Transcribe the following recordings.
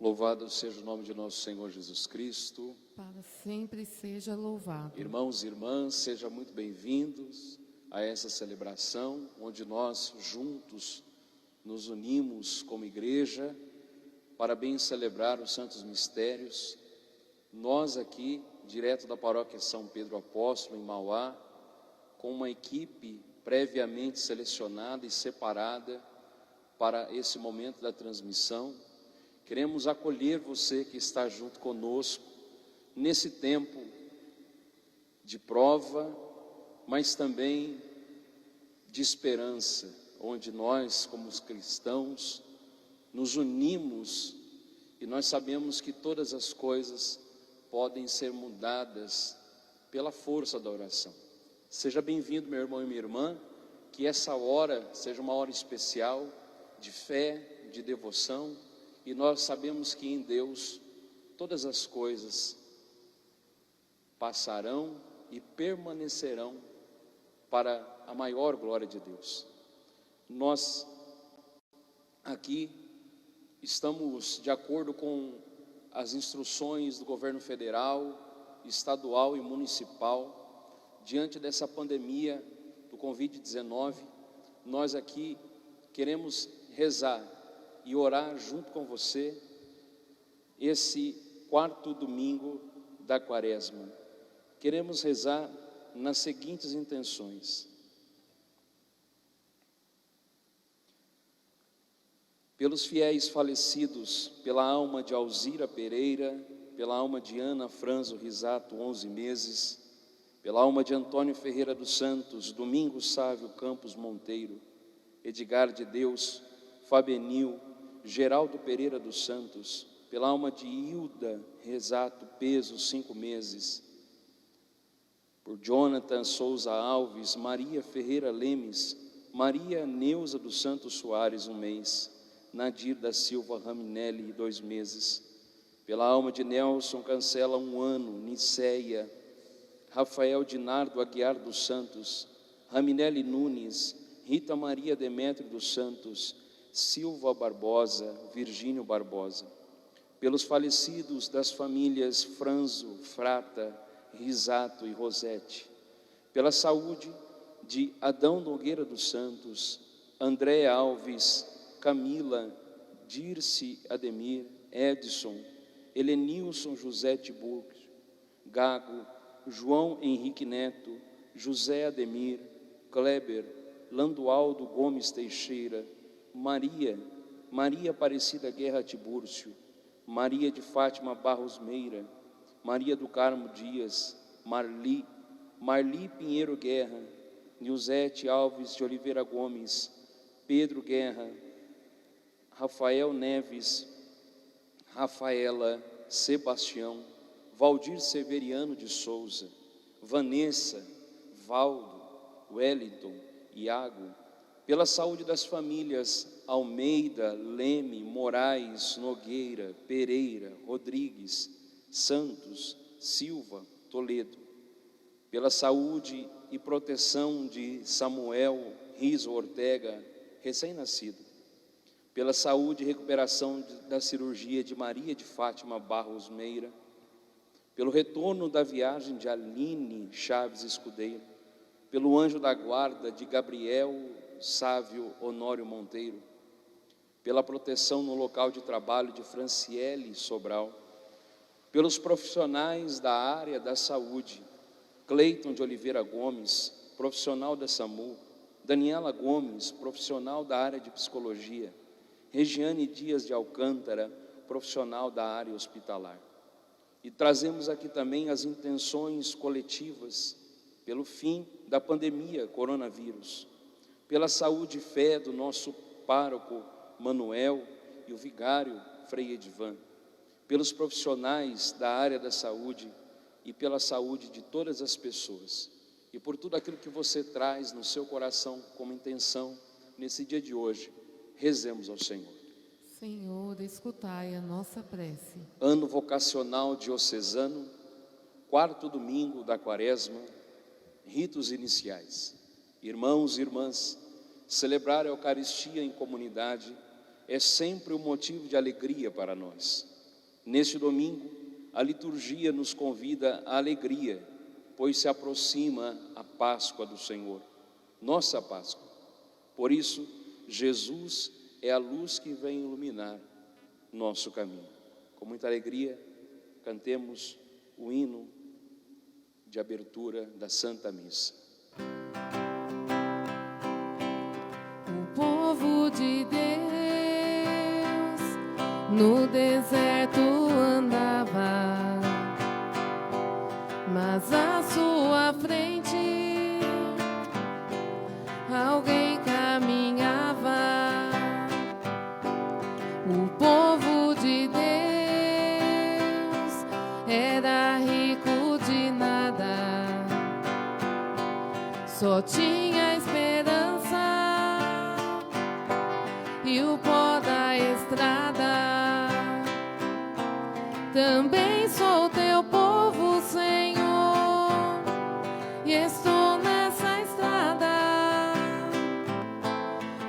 Louvado seja o nome de nosso Senhor Jesus Cristo. Para sempre seja louvado. Irmãos e irmãs, sejam muito bem-vindos a essa celebração, onde nós juntos nos unimos como igreja para bem celebrar os santos mistérios. Nós aqui, direto da paróquia São Pedro Apóstolo, em Mauá, com uma equipe previamente selecionada e separada para esse momento da transmissão, queremos acolher você que está junto conosco nesse tempo de prova, mas também de esperança, onde nós, como os cristãos, nos unimos e nós sabemos que todas as coisas podem ser mudadas pela força da oração. Seja bem-vindo, meu irmão e minha irmã, que essa hora seja uma hora especial de fé, de devoção, e nós sabemos que em Deus todas as coisas passarão e permanecerão para a maior glória de Deus. Nós aqui estamos de acordo com as instruções do governo federal, estadual e municipal, diante dessa pandemia do Covid-19, nós aqui queremos rezar e orar junto com você esse quarto domingo da Quaresma. Queremos rezar nas seguintes intenções: pelos fiéis falecidos, pela alma de Alzira Pereira, pela alma de Ana Franzo Risato, 11 meses, pela alma de Antônio Ferreira dos Santos, Domingos Sávio Campos Monteiro, Edgar de Deus, Fabenil, Geraldo Pereira dos Santos, pela alma de Hilda Risato Peso, 5 meses, por Jonathan Souza Alves, Maria Ferreira Lemes, Maria Neuza dos Santos Soares, 1 mês, Nadir da Silva Raminelli, 2 meses, pela alma de Nelson Cancela, 1 ano, Niceia, Rafael Dinardo Aguiar dos Santos, Raminelli Nunes, Rita Maria Demétrio dos Santos, Silva Barbosa, Virgínio Barbosa, pelos falecidos das famílias Franzo, Frata, Risato e Rosete, pela saúde de Adão Nogueira dos Santos, André Alves, Camila, Dirce Ademir, Edson, Helenilson José Tiburcio, Gago, João Henrique Neto, José Ademir, Kleber, Landualdo Gomes Teixeira, Maria Aparecida Guerra Tibúrcio, Maria de Fátima Barros Meira, Maria do Carmo Dias, Marli Pinheiro Guerra, Nilzete Alves de Oliveira Gomes, Pedro Guerra, Rafael Neves, Rafaela Sebastião, Valdir Severiano de Souza, Vanessa, Valdo, Wellington, Iago, pela saúde das famílias Almeida, Leme, Moraes, Nogueira, Pereira, Rodrigues, Santos, Silva, Toledo, pela saúde e proteção de Samuel Riso Ortega, recém-nascido, pela saúde e recuperação da cirurgia de Maria de Fátima Barros Meira, pelo retorno da viagem de Aline Chaves Escudeiro, pelo anjo da guarda de Gabriel Sávio Honório Monteiro, pela proteção no local de trabalho de Franciele Sobral, pelos profissionais da área da saúde, Cleiton de Oliveira Gomes, profissional da SAMU, Daniela Gomes, profissional da área de psicologia, Regiane Dias de Alcântara, profissional da área hospitalar. E trazemos aqui também as intenções coletivas pelo fim da pandemia coronavírus, pela saúde e fé do nosso pároco Manuel e o vigário Frei Edivan, pelos profissionais da área da saúde e pela saúde de todas as pessoas, e por tudo aquilo que você traz no seu coração como intenção nesse dia de hoje. Rezemos ao Senhor. Senhor, escutai a nossa prece. Ano vocacional diocesano, quarto domingo da Quaresma, ritos iniciais. Irmãos e irmãs, celebrar a Eucaristia em comunidade é sempre um motivo de alegria para nós. Neste domingo, a liturgia nos convida à alegria, pois se aproxima a Páscoa do Senhor, nossa Páscoa. Por isso, Jesus é a luz que vem iluminar nosso caminho. Com muita alegria, cantemos o hino de abertura da Santa Missa. O povo de Deus no deserto andava, mas à sua frente alguém caminhava. O povo de Deus era rico de nada, só tinha esperança e o pó da estrada. Também sou teu povo, Senhor, e estou nessa estrada.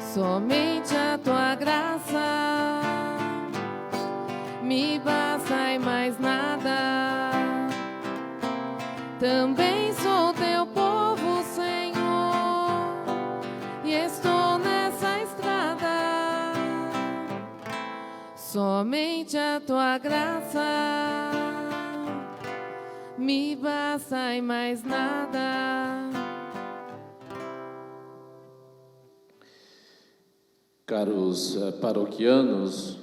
Somente a tua graça me basta e mais nada. Também sou teu povo, Senhor, e estou nessa estrada. Somente a tua graça me basta e mais nada. Caros paroquianos,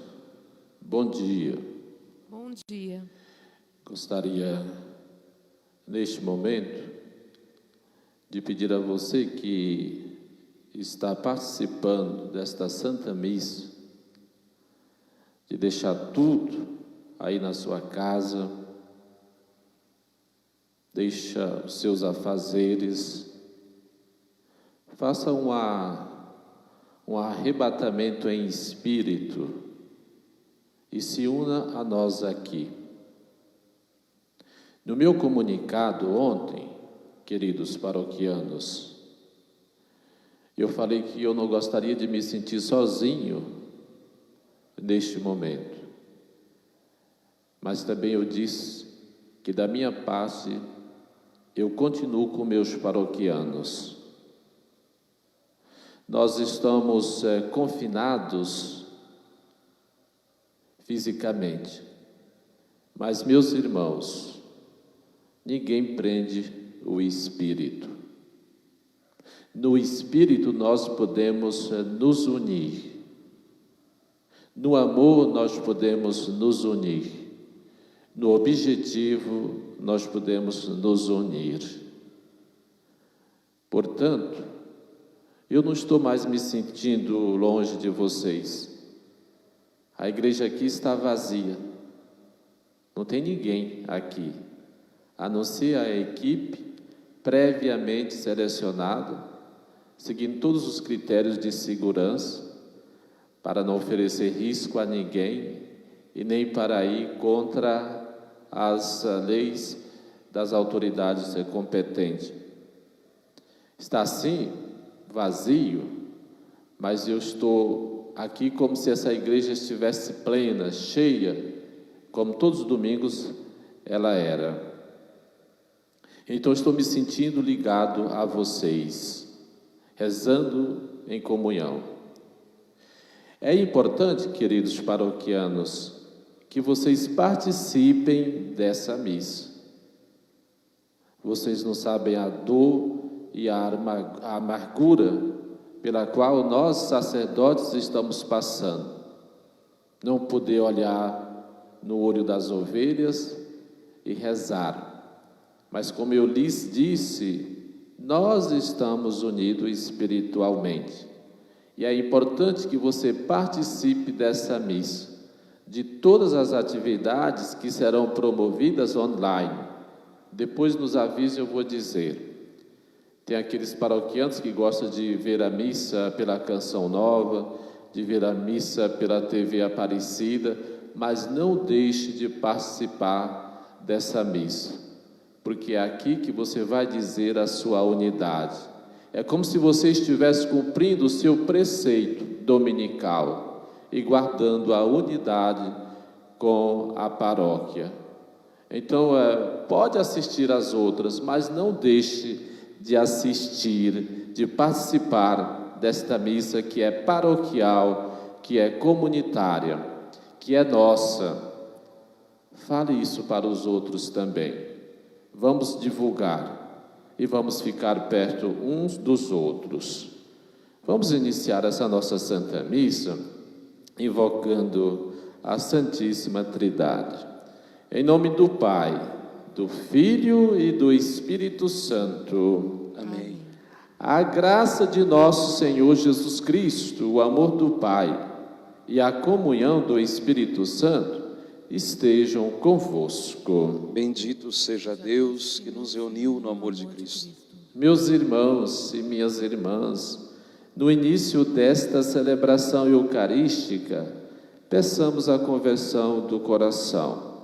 bom dia. Bom dia. Gostaria, neste momento, de pedir a você que está participando desta Santa Missa, de deixar tudo aí na sua casa, deixa os seus afazeres, faça um arrebatamento em espírito e se una a nós aqui. No meu comunicado ontem, queridos paroquianos, eu falei que eu não gostaria de me sentir sozinho neste momento, mas também eu disse que da minha parte eu continuo com meus paroquianos. Nós estamos confinados fisicamente, mas meus irmãos, ninguém prende o espírito. No espírito nós podemos nos unir. No amor nós podemos nos unir. No objetivo nós podemos nos unir. Portanto, eu não estou mais me sentindo longe de vocês. A igreja aqui está vazia. Não tem ninguém aqui, a não ser a equipe previamente selecionada, seguindo todos os critérios de segurança, para não oferecer risco a ninguém e nem para ir contra as leis das autoridades competentes. Está assim, vazio, mas eu estou aqui como se essa igreja estivesse plena, cheia, como todos os domingos ela era. Então estou me sentindo ligado a vocês, rezando em comunhão. É importante, queridos paroquianos, que vocês participem dessa missa. Vocês não sabem a dor e a amargura pela qual nós, sacerdotes, estamos passando. Não poder olhar no olho das ovelhas e rezar. Mas como eu lhes disse, nós estamos unidos espiritualmente. E é importante que você participe dessa missa, de todas as atividades que serão promovidas online. Depois nos avise, eu vou dizer. Tem aqueles paroquianos que gostam de ver a missa pela Canção Nova, de ver a missa pela TV Aparecida, mas não deixe de participar dessa missa, porque é aqui que você vai dizer a sua unidade. É como se você estivesse cumprindo o seu preceito dominical e guardando a unidade com a paróquia. Então, pode assistir às outras, mas não deixe de assistir, de participar desta missa que é paroquial, que é comunitária, que é nossa. Fale isso para os outros também. Vamos divulgar e vamos ficar perto uns dos outros. Vamos iniciar essa nossa Santa Missa invocando a Santíssima Trindade. Em nome do Pai, do Filho e do Espírito Santo. Amém. A graça de nosso Senhor Jesus Cristo, o amor do Pai e a comunhão do Espírito Santo estejam convosco. Bendito seja Deus que nos reuniu no amor de Cristo. Meus irmãos e minhas irmãs, no início desta celebração eucarística, peçamos a conversão do coração,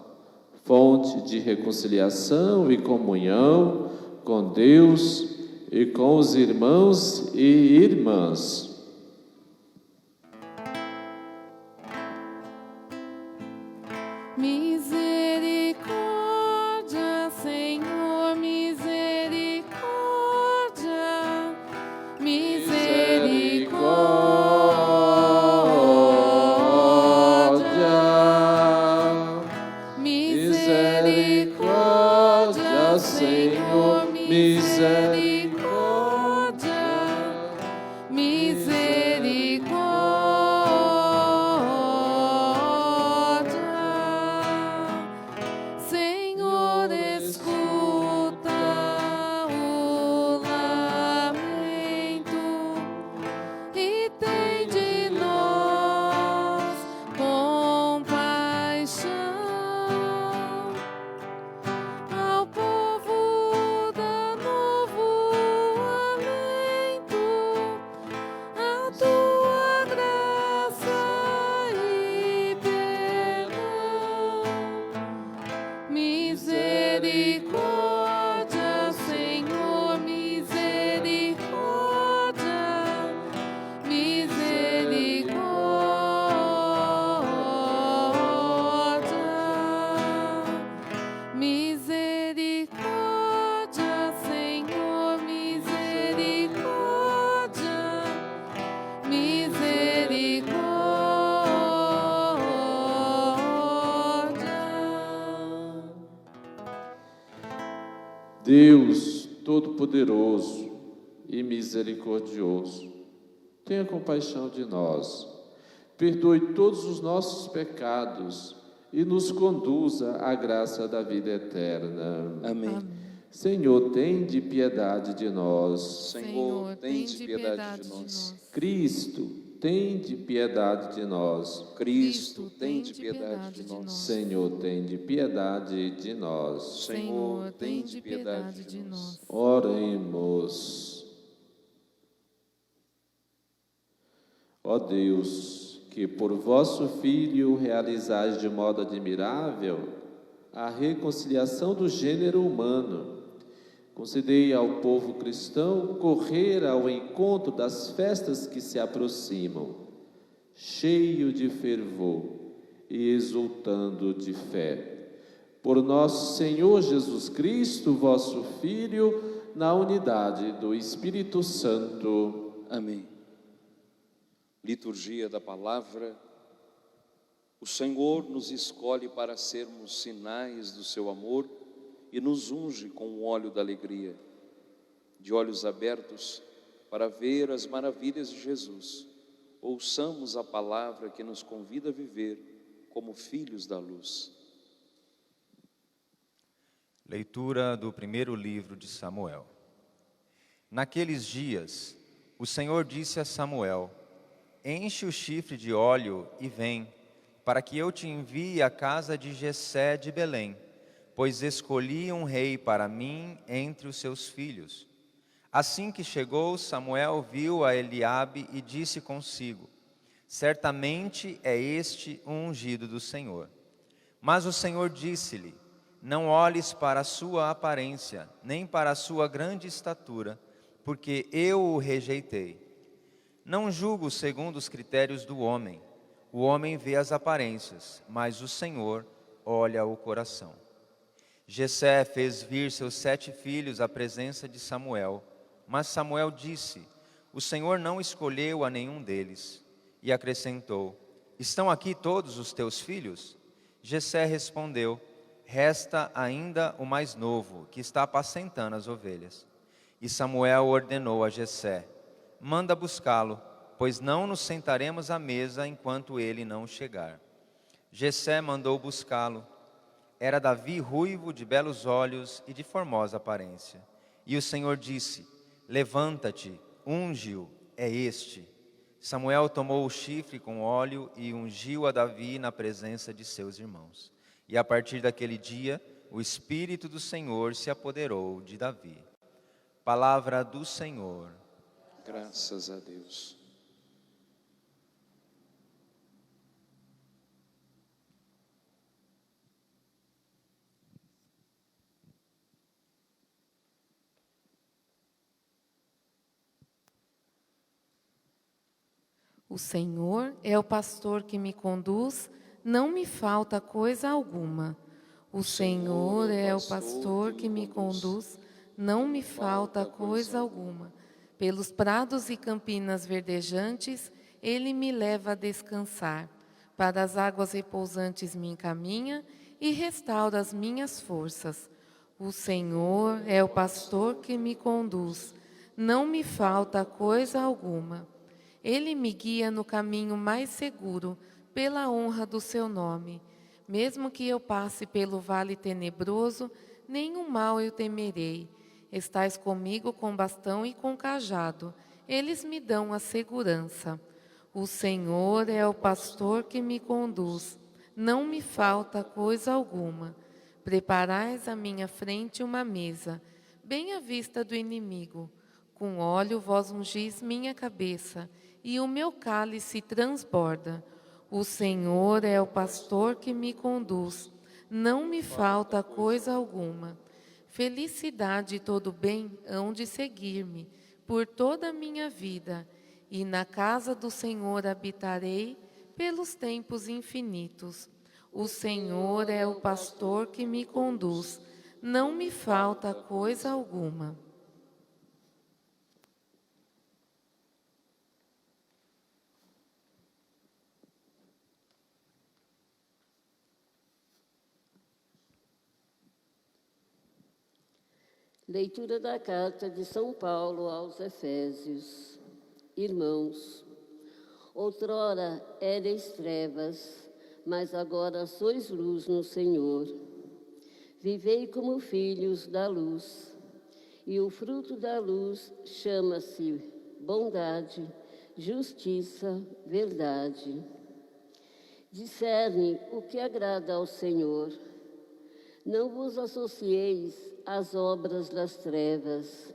fonte de reconciliação e comunhão com Deus e com os irmãos e irmãs. Misericórdia, Senhor, misericórdia, misericórdia, Senhor, misericórdia, Senhor, escuta o lamento e tem de nós compaixão. Ao povo dá novo alento, a tua graça e perdão. Misericórdia, Senhor, misericórdia, misericórdia, misericórdia, Senhor, misericórdia, misericórdia. Deus Todo-Poderoso e Misericordioso, tenha compaixão de nós, perdoe todos os nossos pecados e nos conduza à graça da vida eterna. Amém. Senhor, tende piedade de nós. Senhor, tende piedade de nós. Cristo, tende piedade de nós. Cristo, tende piedade de nós. Senhor, tende piedade de nós. Senhor, tende piedade de nós. Oremos. Ó Deus, que por vosso Filho realizais de modo admirável a reconciliação do gênero humano, concedei ao povo cristão correr ao encontro das festas que se aproximam, cheio de fervor e exultando de fé. Por nosso Senhor Jesus Cristo, vosso Filho, na unidade do Espírito Santo. Amém. Liturgia da Palavra. O Senhor nos escolhe para sermos sinais do seu amor e nos unge com o óleo da alegria. De olhos abertos para ver as maravilhas de Jesus, ouçamos a palavra que nos convida a viver como filhos da luz. Leitura do primeiro livro de Samuel. Naqueles dias, o Senhor disse a Samuel: enche o chifre de óleo e vem, para que eu te envie à casa de Jessé de Belém, pois escolhi um rei para mim entre os seus filhos. Assim que chegou, Samuel viu a Eliabe e disse consigo: certamente é este o ungido do Senhor. Mas o Senhor disse-lhe: não olhes para a sua aparência, nem para a sua grande estatura, porque eu o rejeitei. Não julgo segundo os critérios do homem. O homem vê as aparências, mas o Senhor olha o coração. Jessé fez vir seus 7 filhos à presença de Samuel, mas Samuel disse: o Senhor não escolheu a nenhum deles. E acrescentou: estão aqui todos os teus filhos? Jessé respondeu: resta ainda o mais novo, que está apacentando as ovelhas. E Samuel ordenou a Jessé: manda buscá-lo, pois não nos sentaremos à mesa enquanto ele não chegar. Jessé mandou buscá-lo. Era Davi ruivo, de belos olhos e de formosa aparência. E o Senhor disse: levanta-te, unge-o, é este. Samuel tomou o chifre com óleo e ungiu a Davi na presença de seus irmãos. E a partir daquele dia, o Espírito do Senhor se apoderou de Davi. Palavra do Senhor. Graças a Deus. O Senhor é o pastor que me conduz, não me falta coisa alguma. O Senhor é o pastor que me conduz, não me falta coisa alguma. Pelos prados e campinas verdejantes, Ele me leva a descansar. Para as águas repousantes me encaminha e restaura as minhas forças. O Senhor é o pastor que me conduz, não me falta coisa alguma. Ele me guia no caminho mais seguro, pela honra do seu nome. Mesmo que eu passe pelo vale tenebroso, nenhum mal eu temerei. Estais comigo com bastão e com cajado, eles me dão a segurança. O Senhor é o pastor que me conduz, não me falta coisa alguma. Preparais à minha frente uma mesa, bem à vista do inimigo. Com óleo vós ungis minha cabeça, e o meu cálice transborda. O Senhor é o pastor que me conduz, não me falta coisa alguma. Felicidade e todo bem hão de seguir-me por toda a minha vida, e na casa do Senhor habitarei pelos tempos infinitos. O Senhor é o pastor que me conduz, não me falta coisa alguma. Leitura da carta de São Paulo aos Efésios. Irmãos, outrora ereis trevas, mas agora sois luz no Senhor. Vivei como filhos da luz, e o fruto da luz chama-se bondade, justiça, verdade. Discerne o que agrada ao Senhor. Não vos associeis às obras das trevas,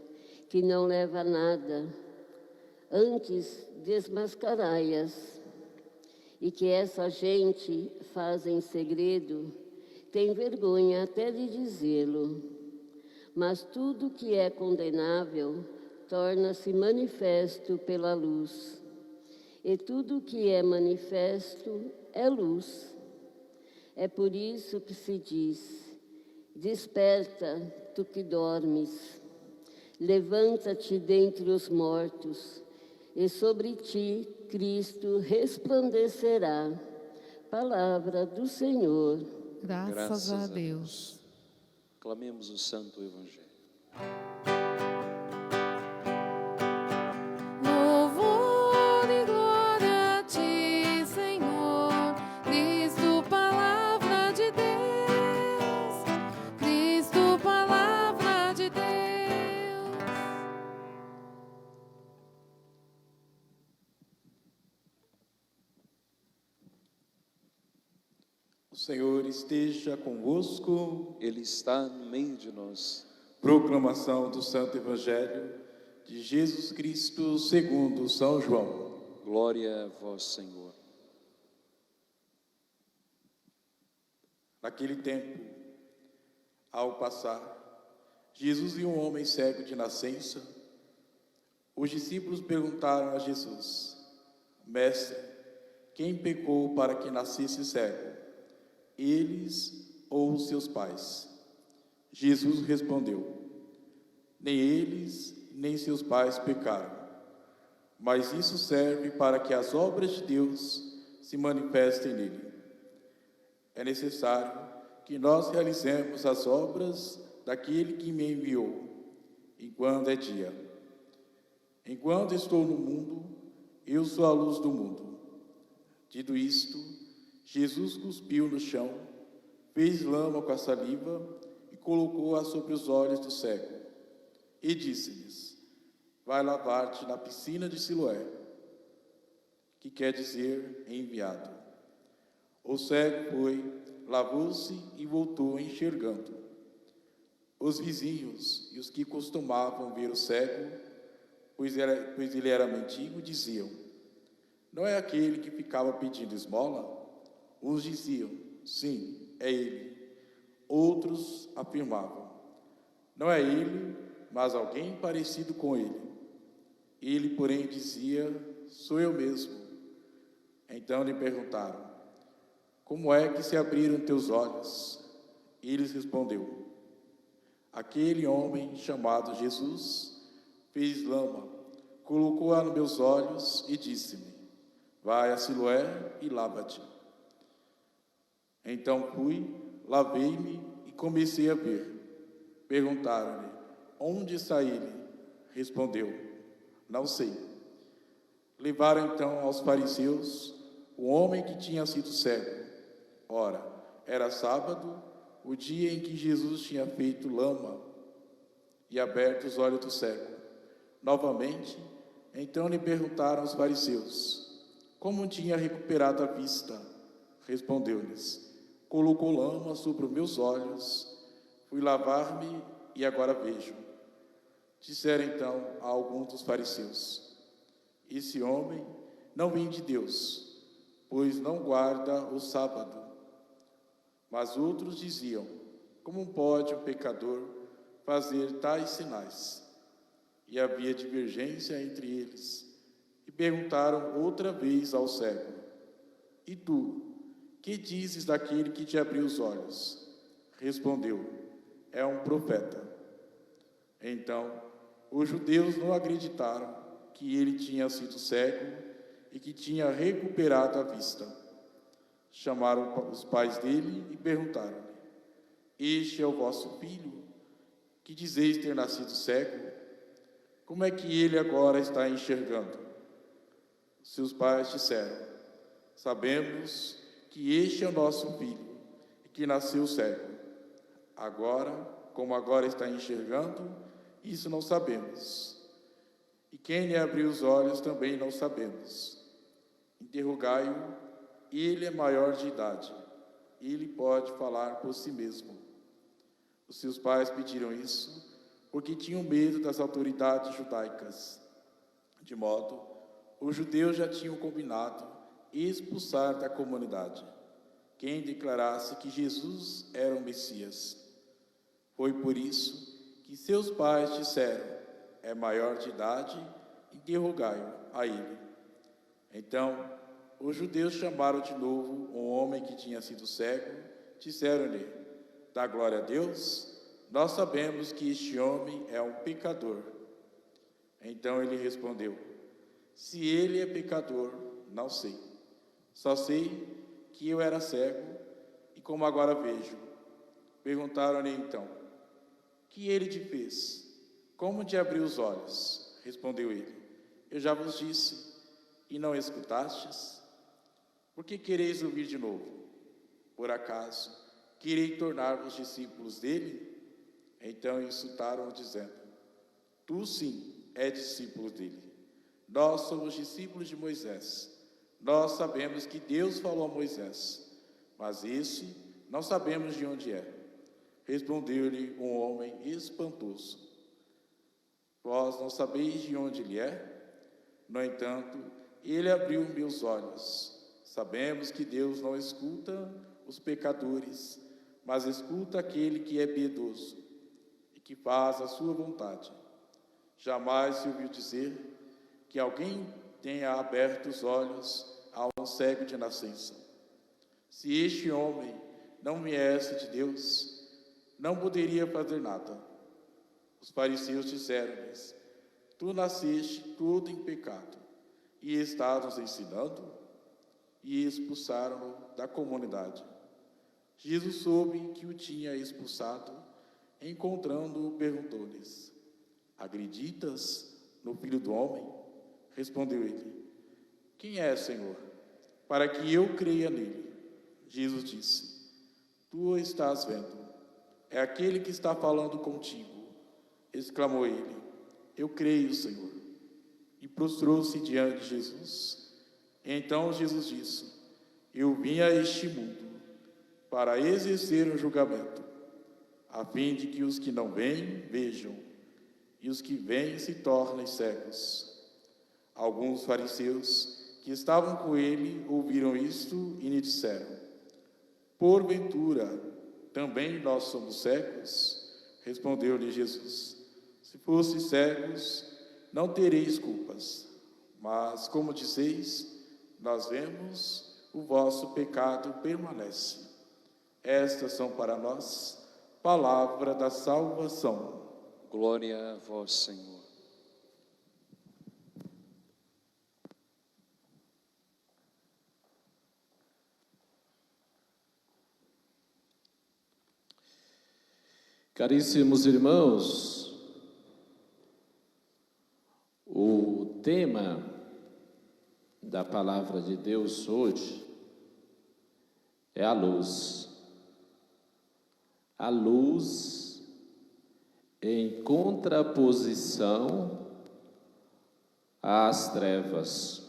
que não leva a nada. Antes desmascarai-as. E que essa gente faz em segredo, tem vergonha até de dizê-lo. Mas tudo que é condenável torna-se manifesto pela luz. E tudo que é manifesto é luz. É por isso que se diz: desperta, tu que dormes, levanta-te dentre os mortos, e sobre ti Cristo resplandecerá. Palavra do Senhor. Graças a Deus. Clamemos o Santo Evangelho. Louvor e glória a ti, Senhor, Cristo, palavra de Deus, Cristo, palavra de Deus. O Senhor esteja convosco. Ele está no meio de nós. Proclamação do Santo Evangelho de Jesus Cristo segundo São João. Glória a vós, Senhor. Naquele tempo, ao passar, Jesus viu um homem cego de nascença. Os discípulos perguntaram a Jesus: Mestre, quem pecou para que nascesse cego, eles ou os seus pais? Jesus respondeu: nem eles, nem seus pais pecaram, mas isso serve para que as obras de Deus se manifestem nele. É necessário que nós realizemos as obras daquele que me enviou, enquanto é dia. Enquanto estou no mundo, eu sou a luz do mundo. Dito isto, Jesus cuspiu no chão, fez lama com a saliva e colocou-a sobre os olhos do cego. E disse-lhes: vai lavar-te na piscina de Siloé, que quer dizer enviado. O cego foi, lavou-se e voltou enxergando. Os vizinhos e os que costumavam ver o cego, pois ele era mendigo, diziam: não é aquele que ficava pedindo esmola? Uns diziam: sim, é ele. Outros afirmavam: não é ele, mas alguém parecido com ele. Ele, porém, dizia: sou eu mesmo. Então lhe perguntaram: como é que se abriram teus olhos? Ele respondeu: aquele homem chamado Jesus fez lama, colocou-a nos meus olhos e disse-me: vai a Siloé e lava-te. Então fui, lavei-me e comecei a ver. Perguntaram-lhe: onde está ele? Respondeu: não sei. Levaram então aos fariseus o homem que tinha sido cego. Ora, era sábado, o dia em que Jesus tinha feito lama e aberto os olhos do cego. Novamente, então lhe perguntaram os fariseus: como tinha recuperado a vista? Respondeu-lhes: colocou lama sobre os meus olhos, fui lavar-me e agora vejo. Disseram então a alguns dos fariseus: esse homem não vem de Deus, pois não guarda o sábado. Mas outros diziam: como pode um pecador fazer tais sinais? E havia divergência entre eles. E perguntaram outra vez ao cego: e tu, que dizes daquele que te abriu os olhos? Respondeu: é um profeta. Então, os judeus não acreditaram que ele tinha sido cego e que tinha recuperado a vista. Chamaram os pais dele e perguntaram-lhe: este é o vosso filho, que dizeis ter nascido cego? Como é que ele agora está enxergando? Seus pais disseram: sabemos que este é o nosso filho, e que nasceu cego. Agora, como agora está enxergando, isso não sabemos. E quem lhe abriu os olhos também não sabemos. Interrogai-o. Ele é maior de idade, ele pode falar por si mesmo. Os seus pais pediram isso porque tinham medo das autoridades judaicas. De modo, os judeus já tinham combinado expulsar da comunidade quem declarasse que Jesus era o Messias. Foi por isso que seus pais disseram: é maior de idade, interrogai-o a ele. Então, os judeus chamaram de novo um homem que tinha sido cego, disseram-lhe: dá glória a Deus, nós sabemos que este homem é um pecador. Então ele respondeu: se ele é pecador, não sei. Só sei que eu era cego e como agora vejo. Perguntaram-lhe então: que ele te fez? Como te abriu os olhos? Respondeu ele: eu já vos disse, e não escutastes? Por que quereis ouvir de novo? Por acaso quereis tornar-vos discípulos dele? Então insultaram-o, dizendo: tu sim és discípulo dele. Nós somos discípulos de Moisés. Nós sabemos que Deus falou a Moisés, mas esse não sabemos de onde é. Respondeu-lhe um homem espantoso: vós não sabeis de onde ele é? No entanto, ele abriu meus olhos. Sabemos que Deus não escuta os pecadores, mas escuta aquele que é piedoso e que faz a sua vontade. Jamais se ouviu dizer que alguém tenha aberto os olhos a um cego de nascença. Se este homem não viesse de Deus, não poderia fazer nada. Os fariseus disseram-lhes: tu nasceste todo em pecado, e estás nos ensinando? E expulsaram-no da comunidade. Jesus soube que o tinha expulsado. Encontrando-o, perguntou-lhes: acreditas no Filho do Homem? Respondeu ele: quem é, Senhor, para que eu creia nele? Jesus disse: tu o estás vendo, é aquele que está falando contigo. Exclamou ele: eu creio, Senhor. E prostrou-se diante de Jesus. Então Jesus disse: eu vim a este mundo para exercer um julgamento, a fim de que os que não veem, vejam, e os que veem se tornem cegos. Alguns fariseus que estavam com ele ouviram isto e lhe disseram: porventura, também nós somos cegos? Respondeu-lhe Jesus: se fosseis cegos, não tereis culpas. Mas, como dizeis, nós vemos, o vosso pecado permanece. Estas são para nós palavra da salvação. Glória a vós, Senhor. Caríssimos irmãos, o tema da palavra de Deus hoje é a luz. A luz em contraposição às trevas.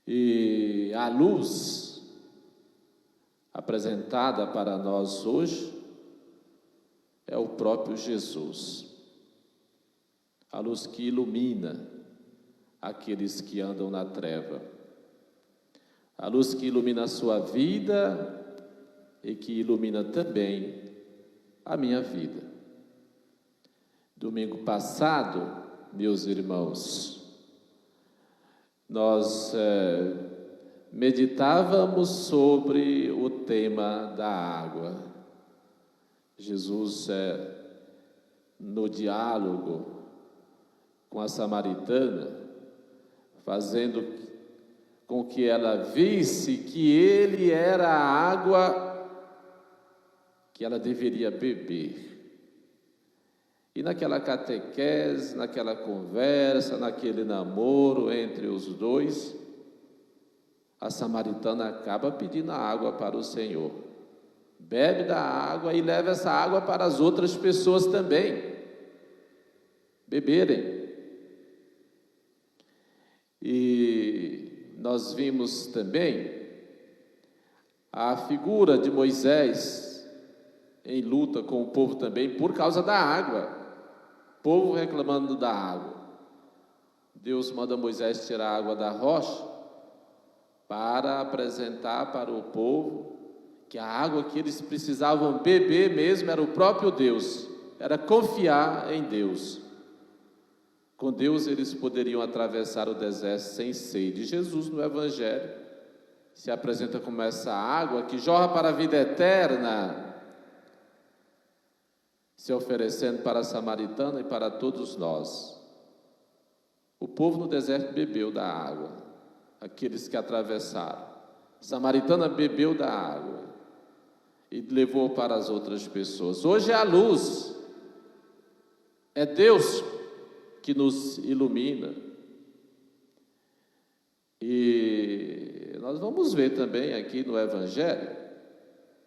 E a luz apresentada para nós hoje é o próprio Jesus. A luz que ilumina aqueles que andam na treva. A luz que ilumina a sua vida e que ilumina também a minha vida. Domingo passado, meus irmãos, nós meditávamos sobre o tema da água. Jesus, no diálogo com a samaritana, fazendo com que ela visse que ele era a água que ela deveria beber. E naquela catequese, naquela conversa, naquele namoro entre os dois, a samaritana acaba pedindo a água para o Senhor. Bebe da água e leva essa água para as outras pessoas também beberem. E nós vimos também a figura de Moisés em luta com o povo também por causa da água. O povo reclamando da água. Deus manda Moisés tirar a água da rocha para apresentar para o povo que a água que eles precisavam beber mesmo era o próprio Deus, era confiar em Deus. Com Deus eles poderiam atravessar o deserto sem sede. Jesus no Evangelho se apresenta como essa água que jorra para a vida eterna, se oferecendo para a samaritana e para todos nós. O povo no deserto bebeu da água, aqueles que atravessaram. A samaritana bebeu da água e levou para as outras pessoas. Hoje é a luz, é Deus que nos ilumina. E nós vamos ver também aqui no Evangelho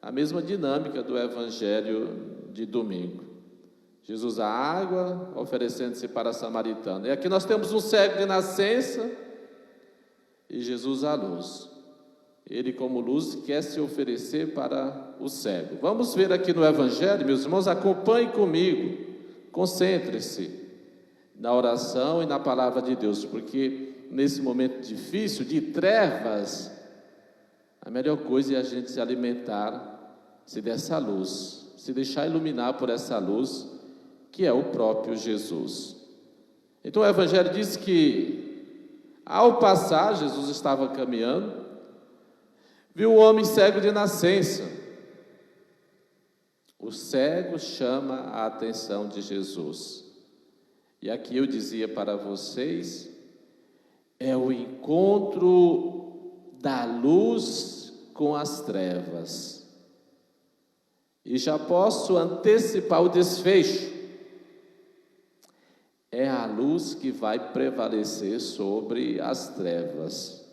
a mesma dinâmica do Evangelho de domingo. Jesus a água, oferecendo-se para a samaritana. E aqui nós temos um cego de nascença e Jesus a luz. Ele, como luz, quer se oferecer para o cego. Vamos ver aqui no Evangelho, meus irmãos, acompanhem comigo, concentre-se na oração e na palavra de Deus, porque nesse momento difícil, de trevas, a melhor coisa é a gente se alimentar-se dessa luz, se deixar iluminar por essa luz, que é o próprio Jesus. Então o Evangelho diz que Ao passar, Jesus estava caminhando, viu um homem cego de nascença. O cego chama a atenção de Jesus. E aqui eu dizia para vocês, é o encontro da luz com as trevas. E já posso antecipar o desfecho. É a luz que vai prevalecer sobre as trevas.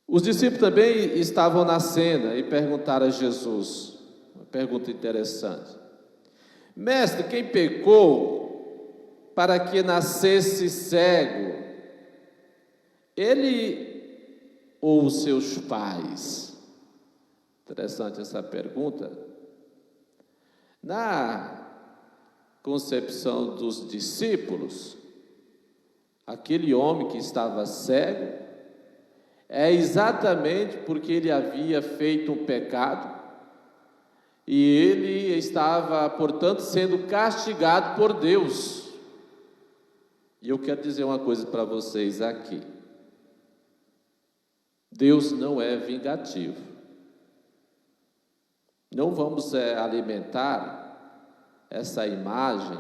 Os discípulos também estavam na cena e perguntaram a Jesus, uma pergunta interessante: Mestre, quem pecou para que nascesse cego? Ele ou os seus pais? Interessante essa pergunta. Na concepção dos discípulos, aquele homem que estava cego é exatamente porque ele havia feito um pecado e ele estava, portanto, sendo castigado por Deus. E eu quero dizer uma coisa para vocês aqui: Deus não é vingativo. Não vamos alimentar essa imagem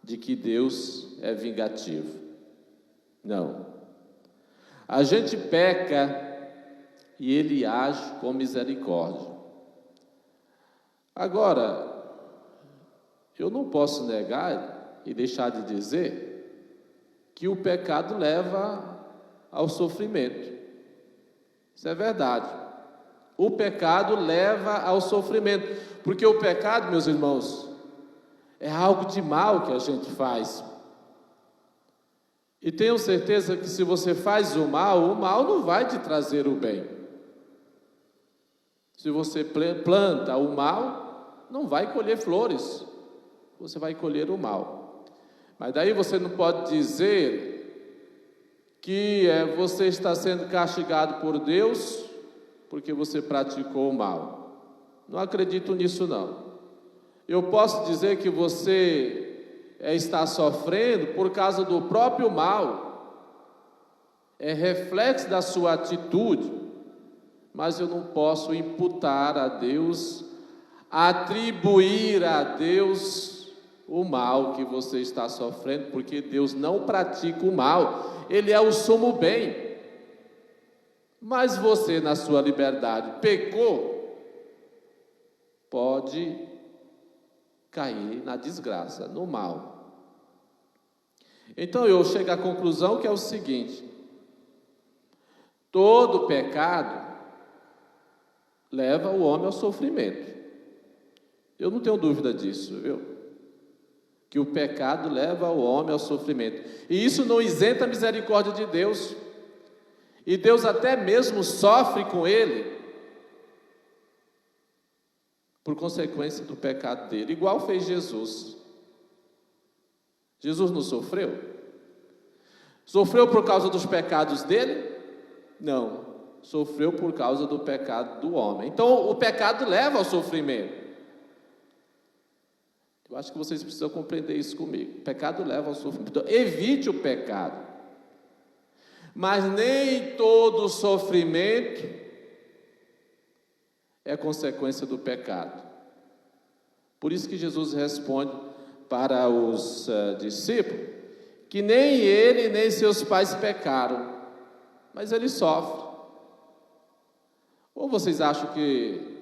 de que Deus é vingativo. Não. A gente peca e Ele age com misericórdia. Agora, eu não posso negar e deixar de dizer que o pecado leva ao sofrimento. Isso é verdade. O pecado leva ao sofrimento, porque o pecado, meus irmãos, é algo de mal que a gente faz. E tenho certeza que se você faz o mal não vai te trazer o bem. Se você planta o mal, não vai colher flores, você vai colher o mal. Mas daí você não pode dizer que você está sendo castigado por Deus porque você praticou o mal. Não acredito nisso, não. Eu posso dizer que você está sofrendo por causa do próprio mal, é reflexo da sua atitude, mas eu não posso imputar a Deus, atribuir a Deus o mal que você está sofrendo, porque Deus não pratica o mal, Ele é o sumo bem. Mas você, na sua liberdade, pecou, pode cair na desgraça, no mal. Então eu chego à conclusão que é o seguinte: todo pecado leva o homem ao sofrimento. Eu não tenho dúvida disso, viu? Que o pecado leva o homem ao sofrimento. E isso não isenta a misericórdia de Deus. E Deus até mesmo sofre com ele por consequência do pecado dele, igual fez Jesus. Jesus não sofreu? Sofreu por causa dos pecados dele? Não, sofreu por causa do pecado do homem. Então o pecado leva ao sofrimento. Eu acho que vocês precisam compreender isso comigo. O pecado leva ao sofrimento. Então, evite o pecado. Mas nem todo sofrimento é consequência do pecado. Por isso que Jesus responde para os discípulos que nem ele nem seus pais pecaram, mas ele sofre. Ou vocês acham que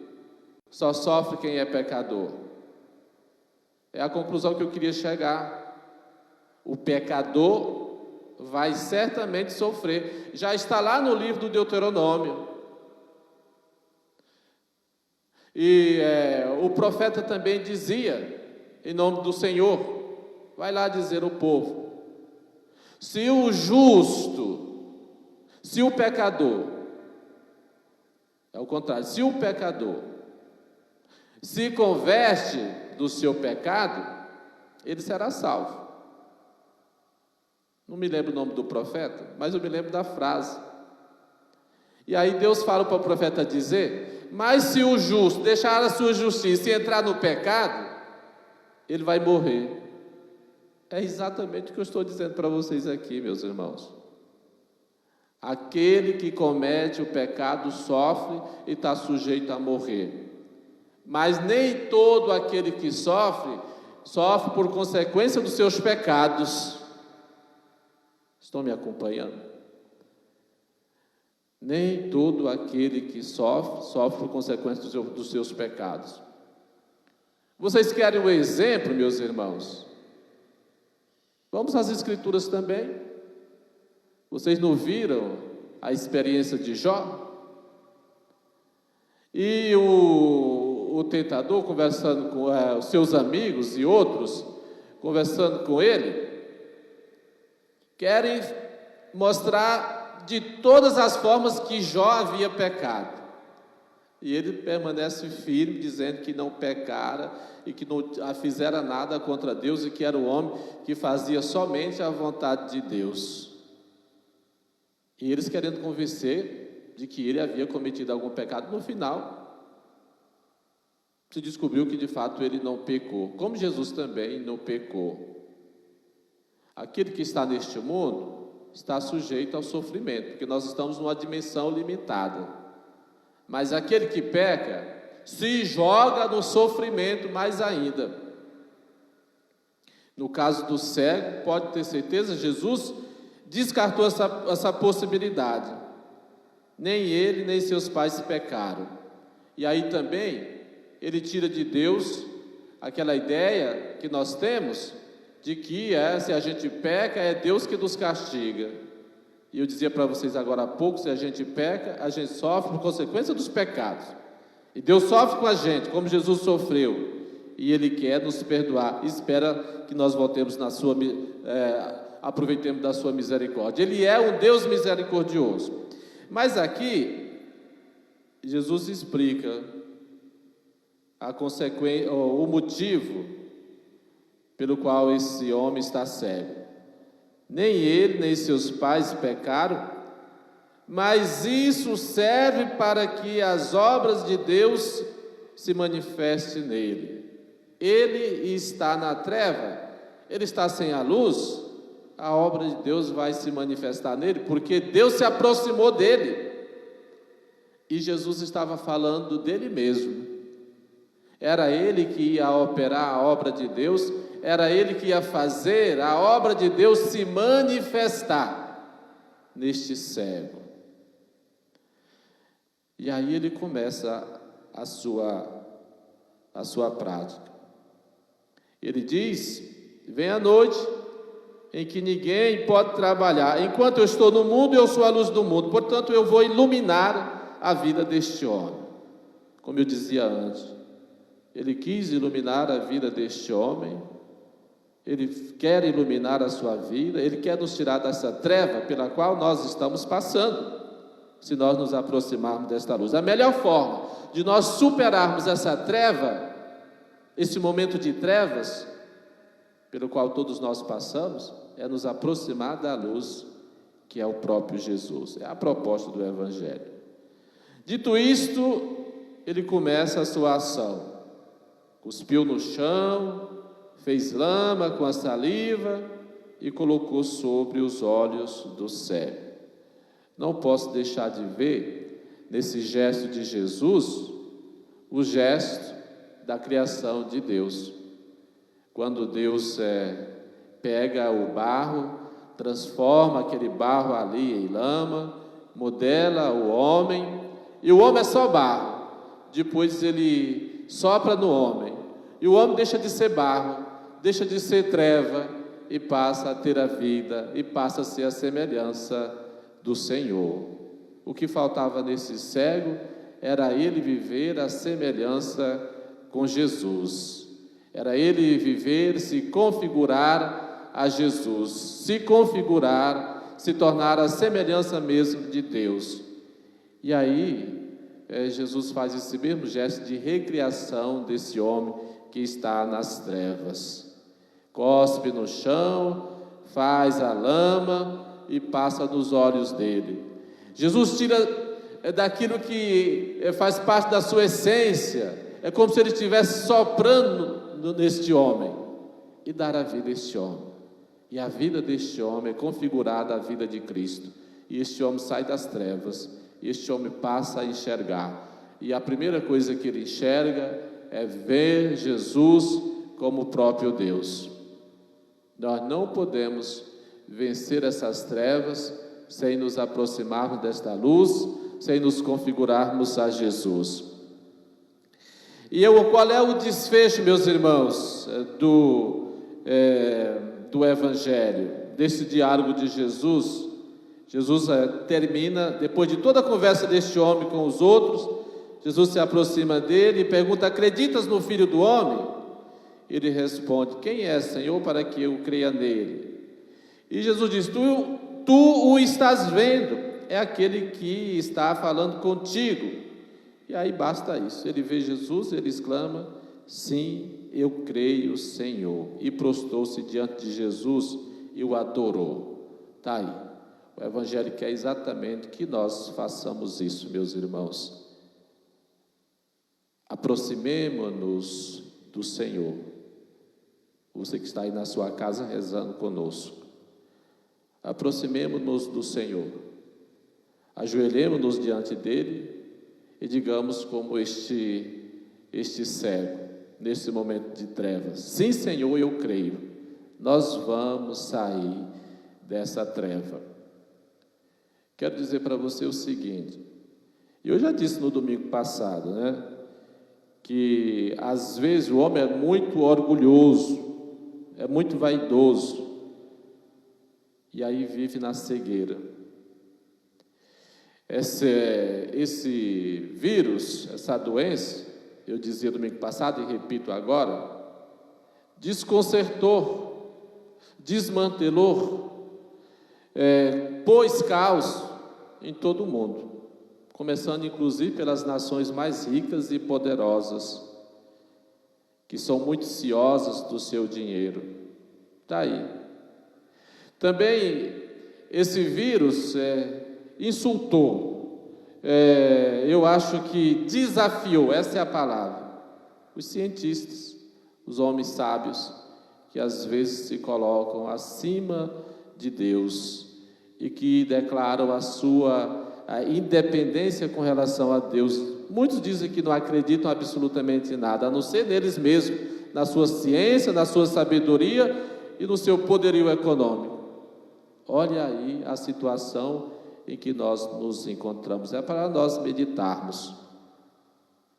só sofre quem é pecador? É a conclusão que eu queria chegar. O pecador vai certamente sofrer. Já está lá no livro do Deuteronômio. E o profeta também dizia, em nome do Senhor, vai lá dizer ao povo: se o justo, se o pecador, é o contrário, se o pecador se converte do seu pecado, ele será salvo. Não me lembro o nome do profeta, mas eu me lembro da frase. E aí Deus fala para o profeta dizer: mas se o justo deixar a sua justiça e entrar no pecado, ele vai morrer. É exatamente o que eu estou dizendo para vocês aqui, meus irmãos. Aquele que comete o pecado sofre e está sujeito a morrer. Mas nem todo aquele que sofre por consequência dos seus pecados. Estão me acompanhando? Nem todo aquele que sofre por consequência dos seus pecados. Vocês querem um exemplo, meus irmãos? Vamos às Escrituras também. Vocês não viram a experiência de Jó? E o tentador, conversando com os seus amigos e outros, conversando com ele, querem mostrar de todas as formas que Jó havia pecado. E ele permanece firme, dizendo que não pecara e que não fizera nada contra Deus e que era o homem que fazia somente a vontade de Deus. E eles querendo convencer de que ele havia cometido algum pecado. No final, se descobriu que de fato ele não pecou, como Jesus também não pecou. Aquele que está neste mundo está sujeito ao sofrimento, porque nós estamos numa dimensão limitada. Mas aquele que peca se joga no sofrimento mais ainda. No caso do cego, pode ter certeza, Jesus descartou essa possibilidade. Nem ele, nem seus pais pecaram. E aí também ele tira de Deus aquela ideia que nós temos de que se a gente peca, é Deus que nos castiga. E eu dizia para vocês agora há pouco, se a gente peca, a gente sofre por consequência dos pecados. E Deus sofre com a gente, como Jesus sofreu. E Ele quer nos perdoar, espera que nós voltemos aproveitemos da sua misericórdia. Ele é um Deus misericordioso. Mas aqui, Jesus explica o motivo pelo qual esse homem está cego. Nem ele, nem seus pais pecaram, mas isso serve para que as obras de Deus se manifestem nele. Ele está na treva, ele está sem a luz, a obra de Deus vai se manifestar nele, porque Deus se aproximou dele. E Jesus estava falando dele mesmo. Era ele que ia operar a obra de Deus, era ele que ia fazer a obra de Deus se manifestar neste cego. E aí ele começa a sua prática. Ele diz: vem a noite em que ninguém pode trabalhar. Enquanto eu estou no mundo, eu sou a luz do mundo. Portanto, eu vou iluminar a vida deste homem. Como eu dizia antes, ele quis iluminar a vida deste homem. Ele quer iluminar a sua vida. Ele quer nos tirar dessa treva pela qual nós estamos passando, se nós nos aproximarmos desta luz. A melhor forma de nós superarmos essa treva, esse momento de trevas pelo qual todos nós passamos, é nos aproximar da luz, que é o próprio Jesus. É a proposta do Evangelho. Dito isto, ele começa a sua ação. Cuspiu no chão, fez lama com a saliva e colocou sobre os olhos do cego. Não posso deixar de ver, nesse gesto de Jesus, o gesto da criação de Deus. Quando Deus pega o barro, transforma aquele barro ali em lama, modela o homem, e o homem é só barro. Depois ele sopra no homem, e o homem deixa de ser barro, deixa de ser treva, e passa a ter a vida, e passa a ser a semelhança do Senhor. O que faltava nesse cego era ele viver a semelhança com Jesus. Era ele viver, se configurar a Jesus, se configurar, se tornar a semelhança mesmo de Deus. E aí, Jesus faz esse mesmo gesto de recriação desse homem que está nas trevas. Cospe no chão, faz a lama e passa nos olhos dele. Jesus tira daquilo que faz parte da sua essência, é como se ele estivesse soprando neste homem e dar a vida a este homem. E a vida deste homem é configurada à vida de Cristo. E este homem sai das trevas, e este homem passa a enxergar. E a primeira coisa que ele enxerga é ver Jesus como o próprio Deus. Nós não podemos vencer essas trevas sem nos aproximarmos desta luz, sem nos configurarmos a Jesus. Qual é o desfecho, meus irmãos, do Evangelho, desse diálogo de Jesus? Jesus termina, depois de toda a conversa deste homem com os outros, Jesus se aproxima dele e pergunta: acreditas no Filho do Homem? Ele responde: quem é, Senhor, para que eu creia nele? E Jesus diz: tu o estás vendo, é aquele que está falando contigo. E aí basta isso, ele vê Jesus, ele exclama: sim, eu creio, Senhor. E prostrou-se diante de Jesus e o adorou. Está aí, o Evangelho quer exatamente que nós façamos isso, meus irmãos. Aproximemo-nos do Senhor. Você que está aí na sua casa rezando conosco, aproximemo-nos do Senhor, ajoelhemo-nos diante dele e digamos como este cego, nesse momento de trevas: sim, Senhor, eu creio, nós vamos sair dessa treva. Quero dizer para você o seguinte, eu já disse no domingo passado, que às vezes o homem é muito orgulhoso, é muito vaidoso, e aí vive na cegueira. Esse vírus, essa doença, eu dizia domingo passado e repito agora, desconcertou, desmantelou, pôs caos em todo o mundo, começando inclusive pelas nações mais ricas e poderosas, que são muito ciosas do seu dinheiro. Está aí. Também esse vírus insultou, eu acho que desafiou, essa é a palavra, os cientistas, os homens sábios, que às vezes se colocam acima de Deus e que declaram a sua independência com relação a Deus. Muitos dizem que não acreditam absolutamente em nada, a não ser neles mesmos, na sua ciência, na sua sabedoria e no seu poderio econômico. Olha aí a situação em que nós nos encontramos. É para nós meditarmos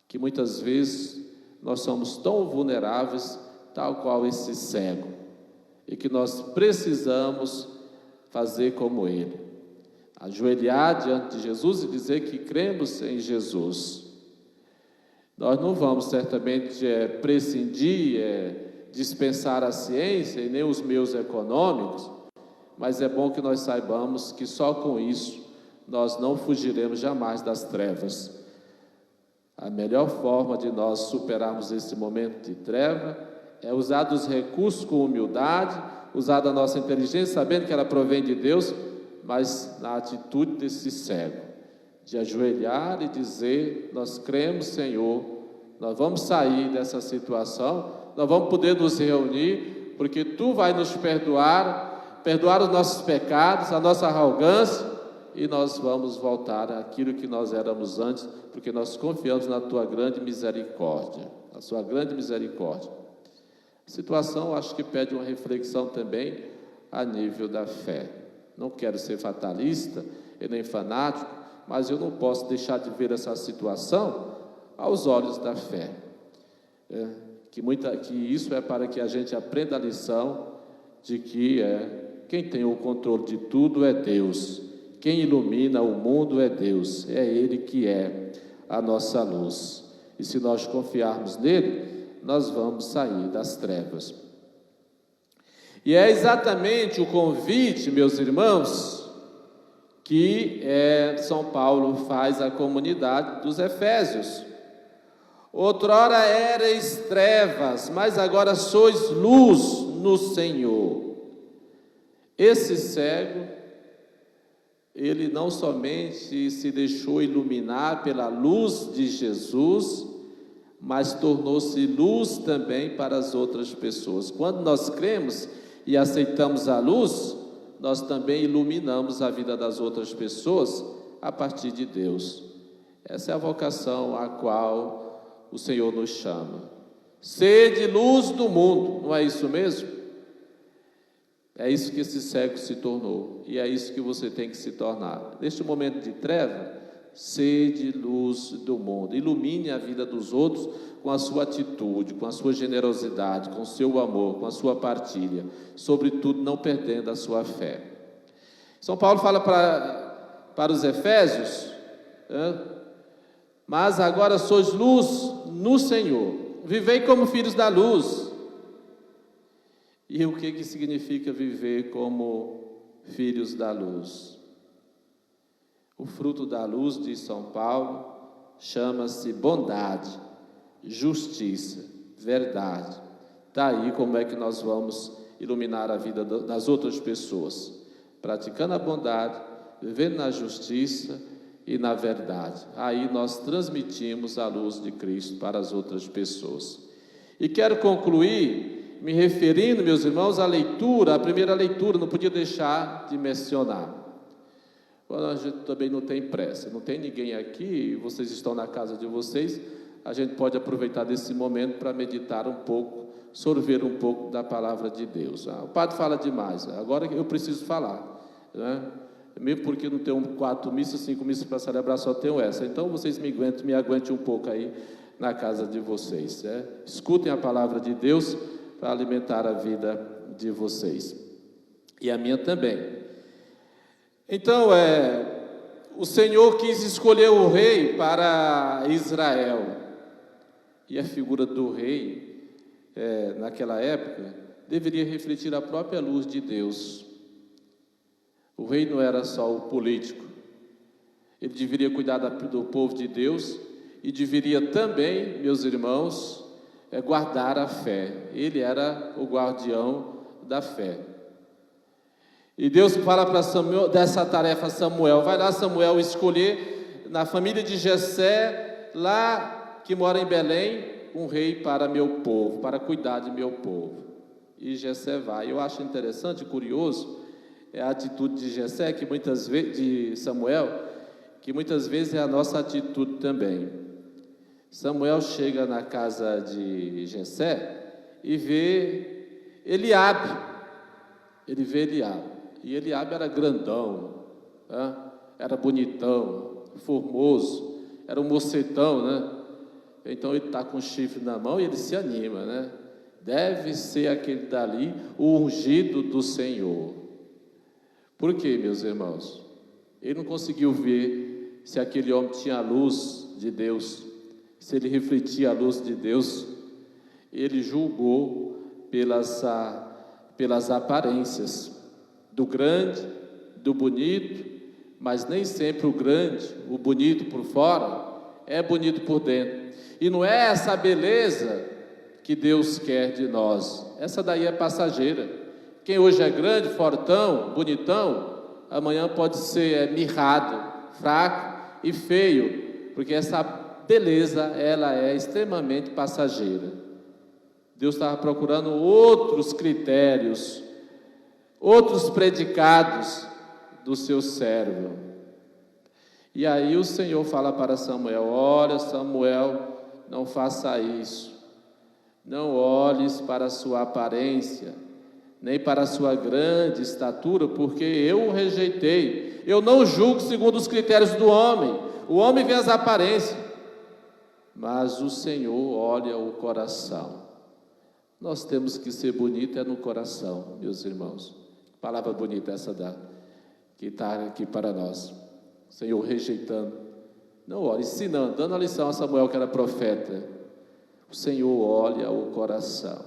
que muitas vezes nós somos tão vulneráveis, tal qual esse cego, e que nós precisamos fazer como ele, ajoelhar diante de Jesus e dizer que cremos em Jesus. Nós não vamos certamente prescindir, dispensar a ciência e nem os meios econômicos, mas é bom que nós saibamos que só com isso nós não fugiremos jamais das trevas. A melhor forma de nós superarmos esse momento de treva é usar dos recursos com humildade, usar da nossa inteligência, sabendo que ela provém de Deus, mas na atitude desse cego, de ajoelhar e dizer: nós cremos, Senhor, nós vamos sair dessa situação, nós vamos poder nos reunir, porque Tu vai nos perdoar os nossos pecados, a nossa arrogância, e nós vamos voltar àquilo que nós éramos antes, porque nós confiamos na Tua grande misericórdia, na Sua grande misericórdia. A situação, acho que pede uma reflexão também a nível da fé. Não quero ser fatalista e nem fanático, mas eu não posso deixar de ver essa situação aos olhos da fé. Que isso é para que a gente aprenda a lição de que quem tem o controle de tudo é Deus. Quem ilumina o mundo é Deus. É Ele que é a nossa luz. E se nós confiarmos nele, nós vamos sair das trevas. E é exatamente o convite, meus irmãos, que São Paulo faz à comunidade dos Efésios. Outrora erais trevas, mas agora sois luz no Senhor. Esse cego, ele não somente se deixou iluminar pela luz de Jesus, mas tornou-se luz também para as outras pessoas. Quando nós cremos e aceitamos a luz, nós também iluminamos a vida das outras pessoas a partir de Deus. Essa é a vocação a qual o Senhor nos chama. Sede luz do mundo, não é isso mesmo? É isso que esse século se tornou, e é isso que você tem que se tornar. Neste momento de treva, sede luz do mundo, ilumine a vida dos outros com a sua atitude, com a sua generosidade, com o seu amor, com a sua partilha, sobretudo não perdendo a sua fé. São Paulo fala para os Efésios, mas agora sois luz no Senhor, vivei como filhos da luz. E o que significa viver como filhos da luz? O fruto da luz, diz São Paulo, chama-se bondade, justiça, verdade. Está aí como é que nós vamos iluminar a vida das outras pessoas, praticando a bondade, vivendo na justiça e na verdade. Aí nós transmitimos a luz de Cristo para as outras pessoas. E quero concluir me referindo, meus irmãos, à leitura, a primeira leitura, não podia deixar de mencionar. A gente também não tem pressa, não tem ninguém aqui, vocês estão na casa de vocês, a gente pode aproveitar desse momento para meditar um pouco, sorver um pouco da palavra de Deus. O padre fala demais, agora eu preciso falar, né? Mesmo porque não tenho 4 missas, 5 missas para celebrar, só tenho essa. Então vocês me aguentem um pouco aí na casa de vocês, né? Escutem a palavra de Deus para alimentar a vida de vocês e a minha também. Então, o Senhor quis escolher o rei para Israel, e a figura do rei, naquela época, deveria refletir a própria luz de Deus. O rei não era só o político, ele deveria cuidar do povo de Deus, e deveria também, meus irmãos, guardar a fé. Ele era o guardião da fé. E Deus fala para Samuel, dessa tarefa Samuel, vai lá Samuel escolher na família de Jessé, lá que mora em Belém, um rei para meu povo, para cuidar de meu povo. E Jessé vai. Eu acho interessante, curioso, a atitude de Jessé, que muitas vezes, de Samuel, que muitas vezes é a nossa atitude também. Samuel chega na casa de Jessé e vê Eliabe. Ele vê Eliabe. E Eliabe era grandão, né? Era bonitão, formoso, era um mocetão, né? Então ele está com o chifre na mão e ele se anima, né? Deve ser aquele dali, o ungido do Senhor. Por quê, meus irmãos? Ele não conseguiu ver se aquele homem tinha a luz de Deus, se ele refletia a luz de Deus. Ele julgou pelas aparências do grande, do bonito, mas nem sempre o grande, o bonito por fora, é bonito por dentro. E não é essa beleza que Deus quer de nós. Essa daí é passageira. Quem hoje é grande, fortão, bonitão, amanhã pode ser mirrado, fraco e feio, porque essa beleza, ela é extremamente passageira. Deus estava procurando outros critérios, outros predicados do seu servo. E aí o Senhor fala para Samuel: olha, Samuel, não faça isso, não olhes para a sua aparência, nem para a sua grande estatura, porque eu o rejeitei. Eu não julgo segundo os critérios do homem. O homem vê as aparências, mas o Senhor olha o coração. Nós temos que ser bonito no coração, meus irmãos. Palavra bonita essa que está aqui para nós. O Senhor rejeitando, não olha, ensinando, dando a lição a Samuel, que era profeta. O Senhor olha o coração.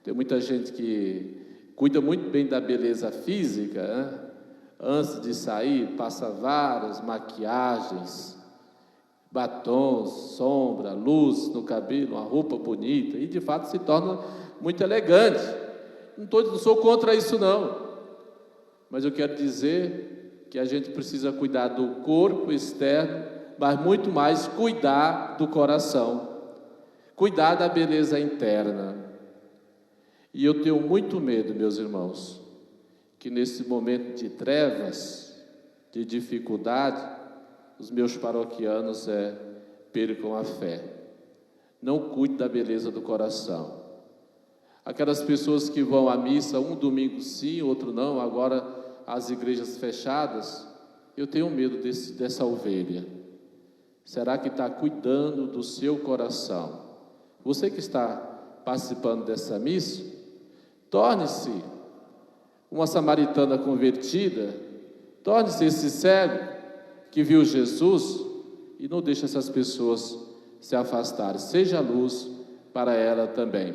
Tem muita gente que cuida muito bem da beleza física, né? Antes de sair, passa várias maquiagens, batons, sombra, luz no cabelo, uma roupa bonita, e de fato se torna muito elegante. Não sou contra isso não, mas eu quero dizer que a gente precisa cuidar do corpo externo, mas muito mais cuidar do coração, cuidar da beleza interna. E eu tenho muito medo, meus irmãos, que nesse momento de trevas, de dificuldade, os meus paroquianos percam a fé. Não cuide da beleza do coração. Aquelas pessoas que vão à missa um domingo sim, outro não, agora as igrejas fechadas, eu tenho medo dessa ovelha. Será que está cuidando do seu coração? Você que está participando dessa missa, torne-se uma samaritana convertida, torne-se esse cego que viu Jesus e não deixe essas pessoas se afastarem. Seja luz para ela também,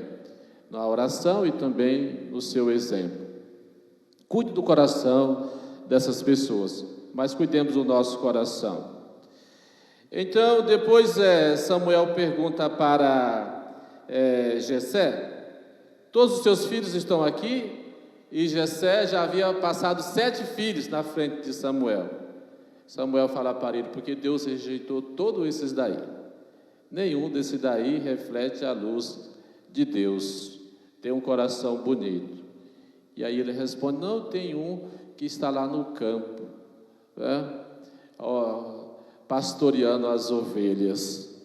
na oração e também no seu exemplo. Cuide do coração dessas pessoas, mas cuidemos do nosso coração. Então, depois Samuel pergunta para Jessé: todos os seus filhos estão aqui? E Jessé já havia passado 7 filhos na frente de Samuel. Samuel fala para ele: porque Deus rejeitou todos esses daí. Nenhum desse daí reflete a luz de Deus, tem um coração bonito. E aí ele responde: não, tem um que está lá no campo, pastoreando as ovelhas.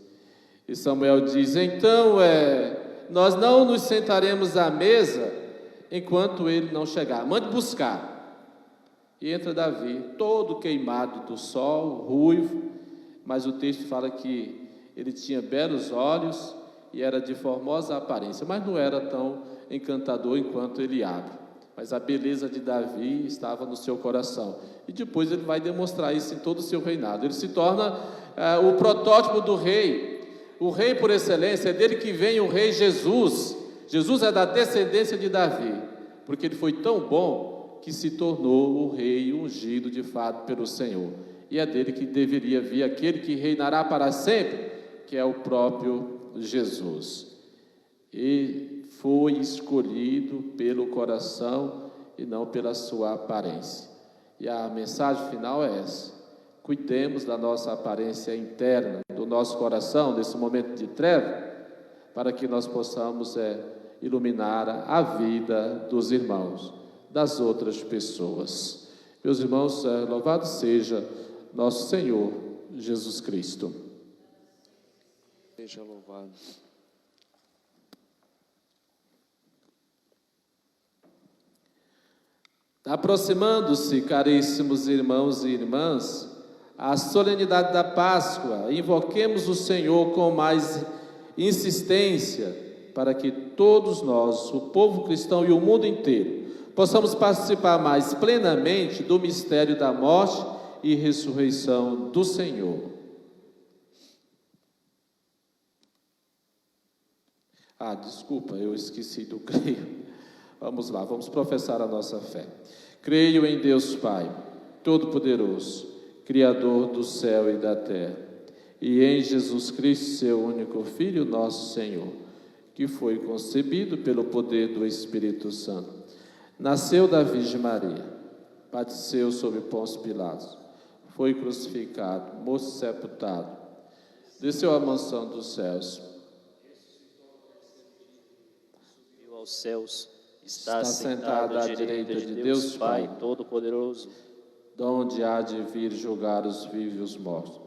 E Samuel diz: então nós não nos sentaremos à mesa enquanto ele não chegar, mande buscar. E entra Davi, todo queimado do sol, ruivo, mas o texto fala que ele tinha belos olhos e era de formosa aparência, mas não era tão encantador enquanto ele abre. Mas a beleza de Davi estava no seu coração. E depois ele vai demonstrar isso em todo o seu reinado. Ele se torna o protótipo do rei. O rei por excelência, é dele que vem o rei Jesus. Jesus é da descendência de Davi, porque ele foi tão bom que se tornou o rei ungido de fato pelo Senhor. E é dele que deveria vir aquele que reinará para sempre, que é o próprio Jesus. E foi escolhido pelo coração e não pela sua aparência. E a mensagem final é essa: cuidemos da nossa aparência interna, do nosso coração, nesse momento de treva, para que nós possamos iluminar a vida dos irmãos, das outras pessoas. Meus irmãos, louvado seja nosso Senhor Jesus Cristo. Seja louvado. Aproximando-se, caríssimos irmãos e irmãs, a solenidade da Páscoa, invoquemos o Senhor com mais insistência, para que todos nós, o povo cristão e o mundo inteiro, possamos participar mais plenamente do mistério da morte e ressurreição do Senhor. Desculpa, eu esqueci do creio. Vamos lá, vamos professar a nossa fé. Creio em Deus Pai, Todo-Poderoso, Criador do céu e da terra, e em Jesus Cristo, seu único Filho, nosso Senhor, que foi concebido pelo poder do Espírito Santo. Nasceu da Virgem Maria, padeceu sob Pôncio Pilatos, foi crucificado, morto e sepultado, desceu à mansão dos céus, subiu aos céus, está sentado à direita de Deus Pai Todo-Poderoso, donde há de vir julgar os vivos e os mortos.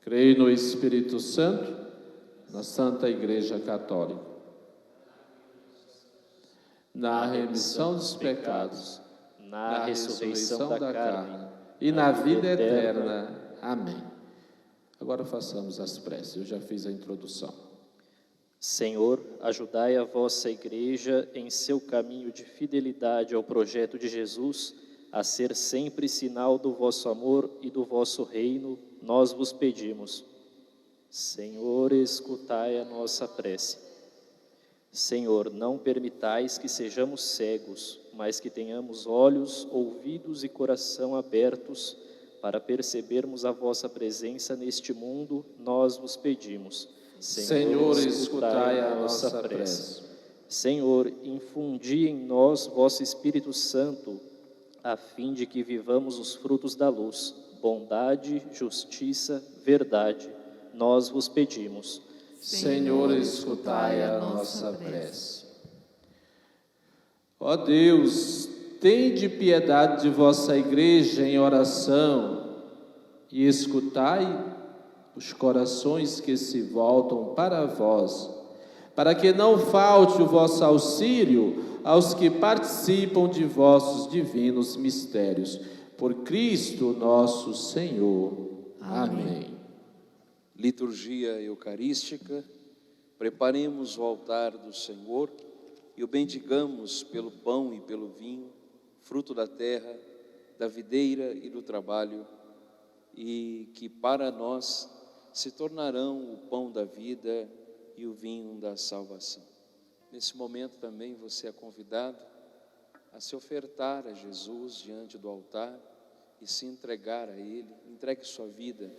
Creio no Espírito Santo, na Santa Igreja Católica, na remissão dos pecados, na ressurreição da carne e na vida eterna. Amém. Agora façamos as preces. Eu já fiz a introdução. Senhor, ajudai a vossa Igreja em seu caminho de fidelidade ao projeto de Jesus, a ser sempre sinal do vosso amor e do vosso reino, nós vos pedimos. Senhor, escutai a nossa prece. Senhor, não permitais que sejamos cegos, mas que tenhamos olhos, ouvidos e coração abertos para percebermos a vossa presença neste mundo, nós vos pedimos. Senhor, escutai a nossa prece. Senhor, infundi em nós vosso Espírito Santo, a fim de que vivamos os frutos da luz, bondade, justiça, verdade. Nós vos pedimos. Senhor, escutai a nossa prece. Ó Deus, tende piedade de vossa igreja em oração e escutai os corações que se voltam para vós, para que não falte o vosso auxílio aos que participam de vossos divinos mistérios. Por Cristo nosso Senhor. Amém. Liturgia eucarística. Preparemos o altar do Senhor e o bendigamos pelo pão e pelo vinho, fruto da terra, da videira e do trabalho, e que para nós se tornarão o pão da vida e o vinho da salvação. Nesse momento também você é convidado a se ofertar a Jesus diante do altar e se entregar a Ele. Entregue sua vida,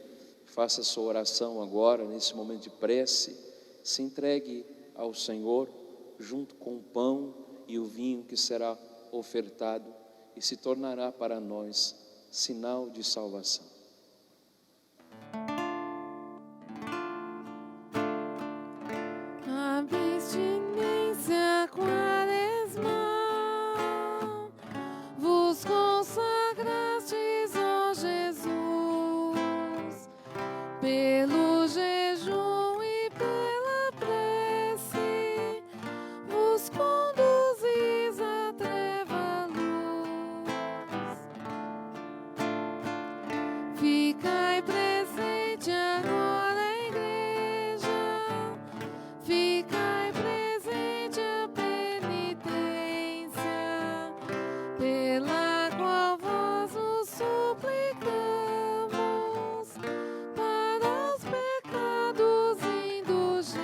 faça sua oração agora, nesse momento de prece, se entregue ao Senhor, junto com o pão e o vinho que será ofertado e se tornará para nós sinal de salvação. A abstinência quaresmal vos consagrastes, ó Jesus, pelo jejum e pela prece, vos conduzis à treva luz. Ficai presente agora, Igreja, ficai presente a penitência, pela qual vós os suplicamos, para os pecados indulgência.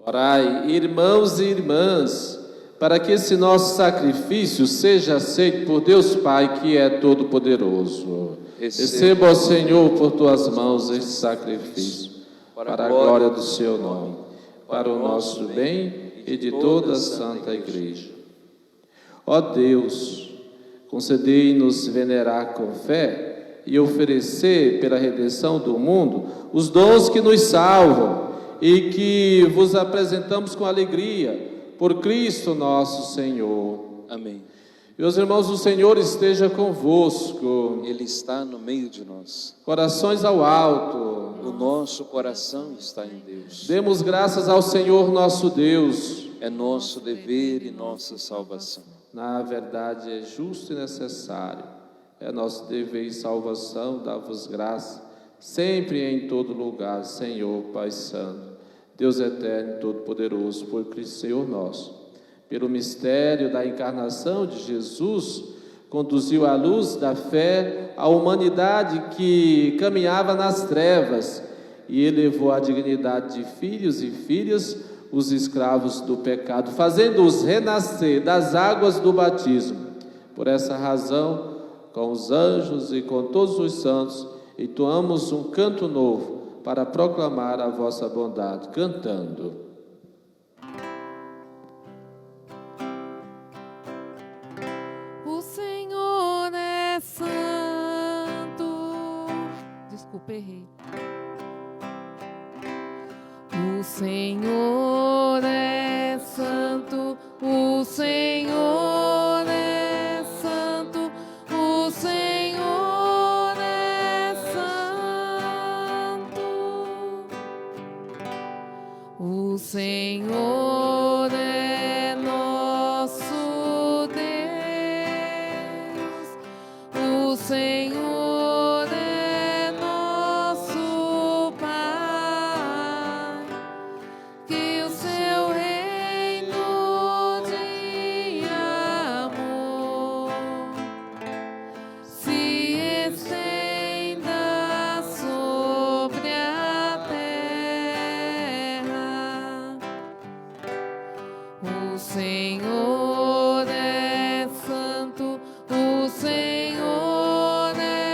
Orai, irmãos e irmãs, para que esse nosso sacrifício seja aceito por Deus Pai, que é todo-poderoso. Receba, ó Senhor, por tuas mãos este sacrifício, para a glória do seu nome, para o nosso bem e de toda a Santa Igreja. Ó Deus, concedei-nos venerar com fé e oferecer pela redenção do mundo os dons que nos salvam e que vos apresentamos com alegria, por Cristo nosso Senhor. Amém. Meus irmãos, o Senhor esteja convosco. Ele está no meio de nós. Corações ao alto. O nosso coração está em Deus. Demos graças ao Senhor nosso Deus. É nosso dever e nossa salvação. Na verdade, é justo e necessário. É nosso dever e salvação dar-vos graça, sempre e em todo lugar, Senhor, Pai Santo, Deus eterno e todo-poderoso, por Cristo Senhor nosso. Pelo mistério da encarnação de Jesus, conduziu à luz da fé a humanidade que caminhava nas trevas e elevou à dignidade de filhos e filhas os escravos do pecado, fazendo-os renascer das águas do batismo. Por essa razão, com os anjos e com todos os santos, entoamos um canto novo para proclamar a vossa bondade, cantando. O Senhor é santo. Desculpa, errei. O Senhor é santo. O Senhor é santo. O Senhor é santo. O Senhor é nosso Deus. O Senhor é nosso Pai. Que o seu reino de amor se estenda sobre a terra. O Senhor é santo, o Senhor é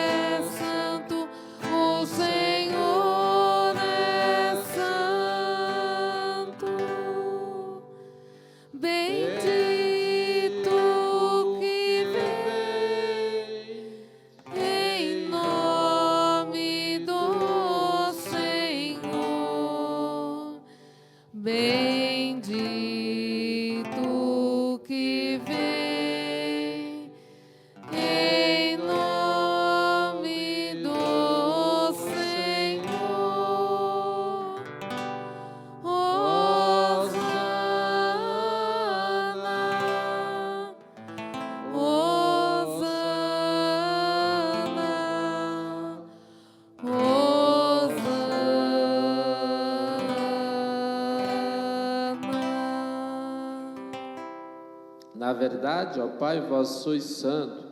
Na verdade, ó Pai, vós sois santo,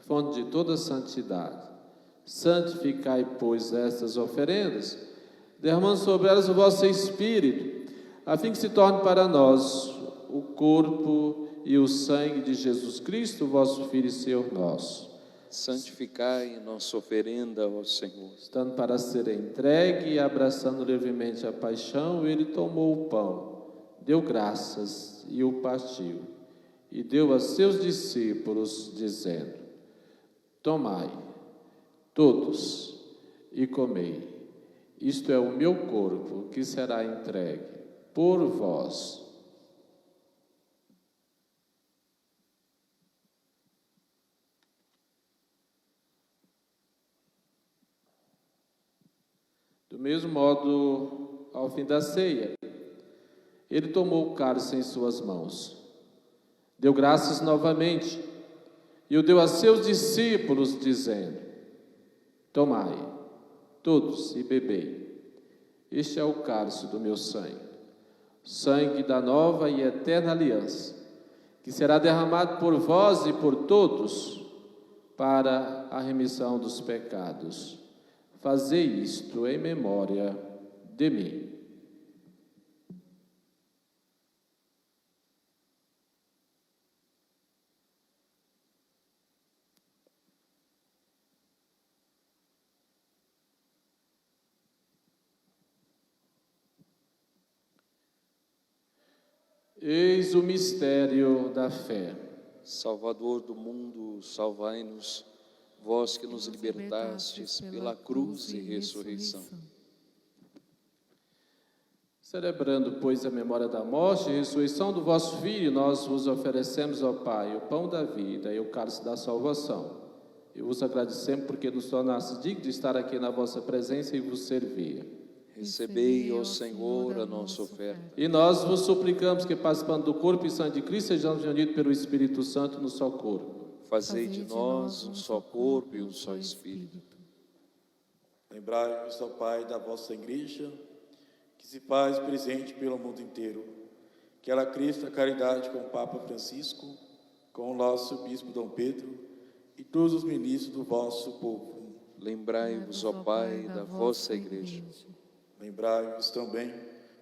fonte de toda santidade. Santificai, pois, estas oferendas, derramando sobre elas o vosso Espírito, a fim que se torne para nós o corpo e o sangue de Jesus Cristo, vosso Filho e Senhor nosso. Santificai nossa oferenda, ó Senhor. Estando para ser entregue e abraçando livremente a paixão, ele tomou o pão, deu graças e o partiu, e deu a seus discípulos, dizendo: tomai, todos, e comei. Isto é o meu corpo, que será entregue por vós. Do mesmo modo, ao fim da ceia, ele tomou o cálice em suas mãos, deu graças novamente e o deu a seus discípulos, dizendo: tomai, todos, e bebei. Este é o cálice do meu sangue, sangue da nova e eterna aliança, que será derramado por vós e por todos para a remissão dos pecados. Fazei isto em memória de mim. Eis o mistério da fé. Salvador do mundo, salvai-nos, vós que nos libertastes pela cruz e ressurreição. Celebrando, pois, a memória da morte e ressurreição do vosso Filho, nós vos oferecemos, ó Pai, o pão da vida e o cálice da salvação. E vos agradecemos porque nos tornastes dignos de estar aqui na vossa presença e vos servir. Recebei, ó Senhor, a nossa oferta. E nós vos suplicamos que, participando do corpo e sangue de Cristo, sejamos unidos pelo Espírito Santo no só corpo. Fazei de nós um só corpo e um só Espírito. Lembrai-vos, ó Pai, da vossa Igreja, que se faz presente pelo mundo inteiro, que ela cresça a caridade com o Papa Francisco, com o nosso Bispo Dom Pedro e todos os ministros do vosso povo. Lembrai-vos, ó Pai, da vossa Igreja. Lembrai-vos também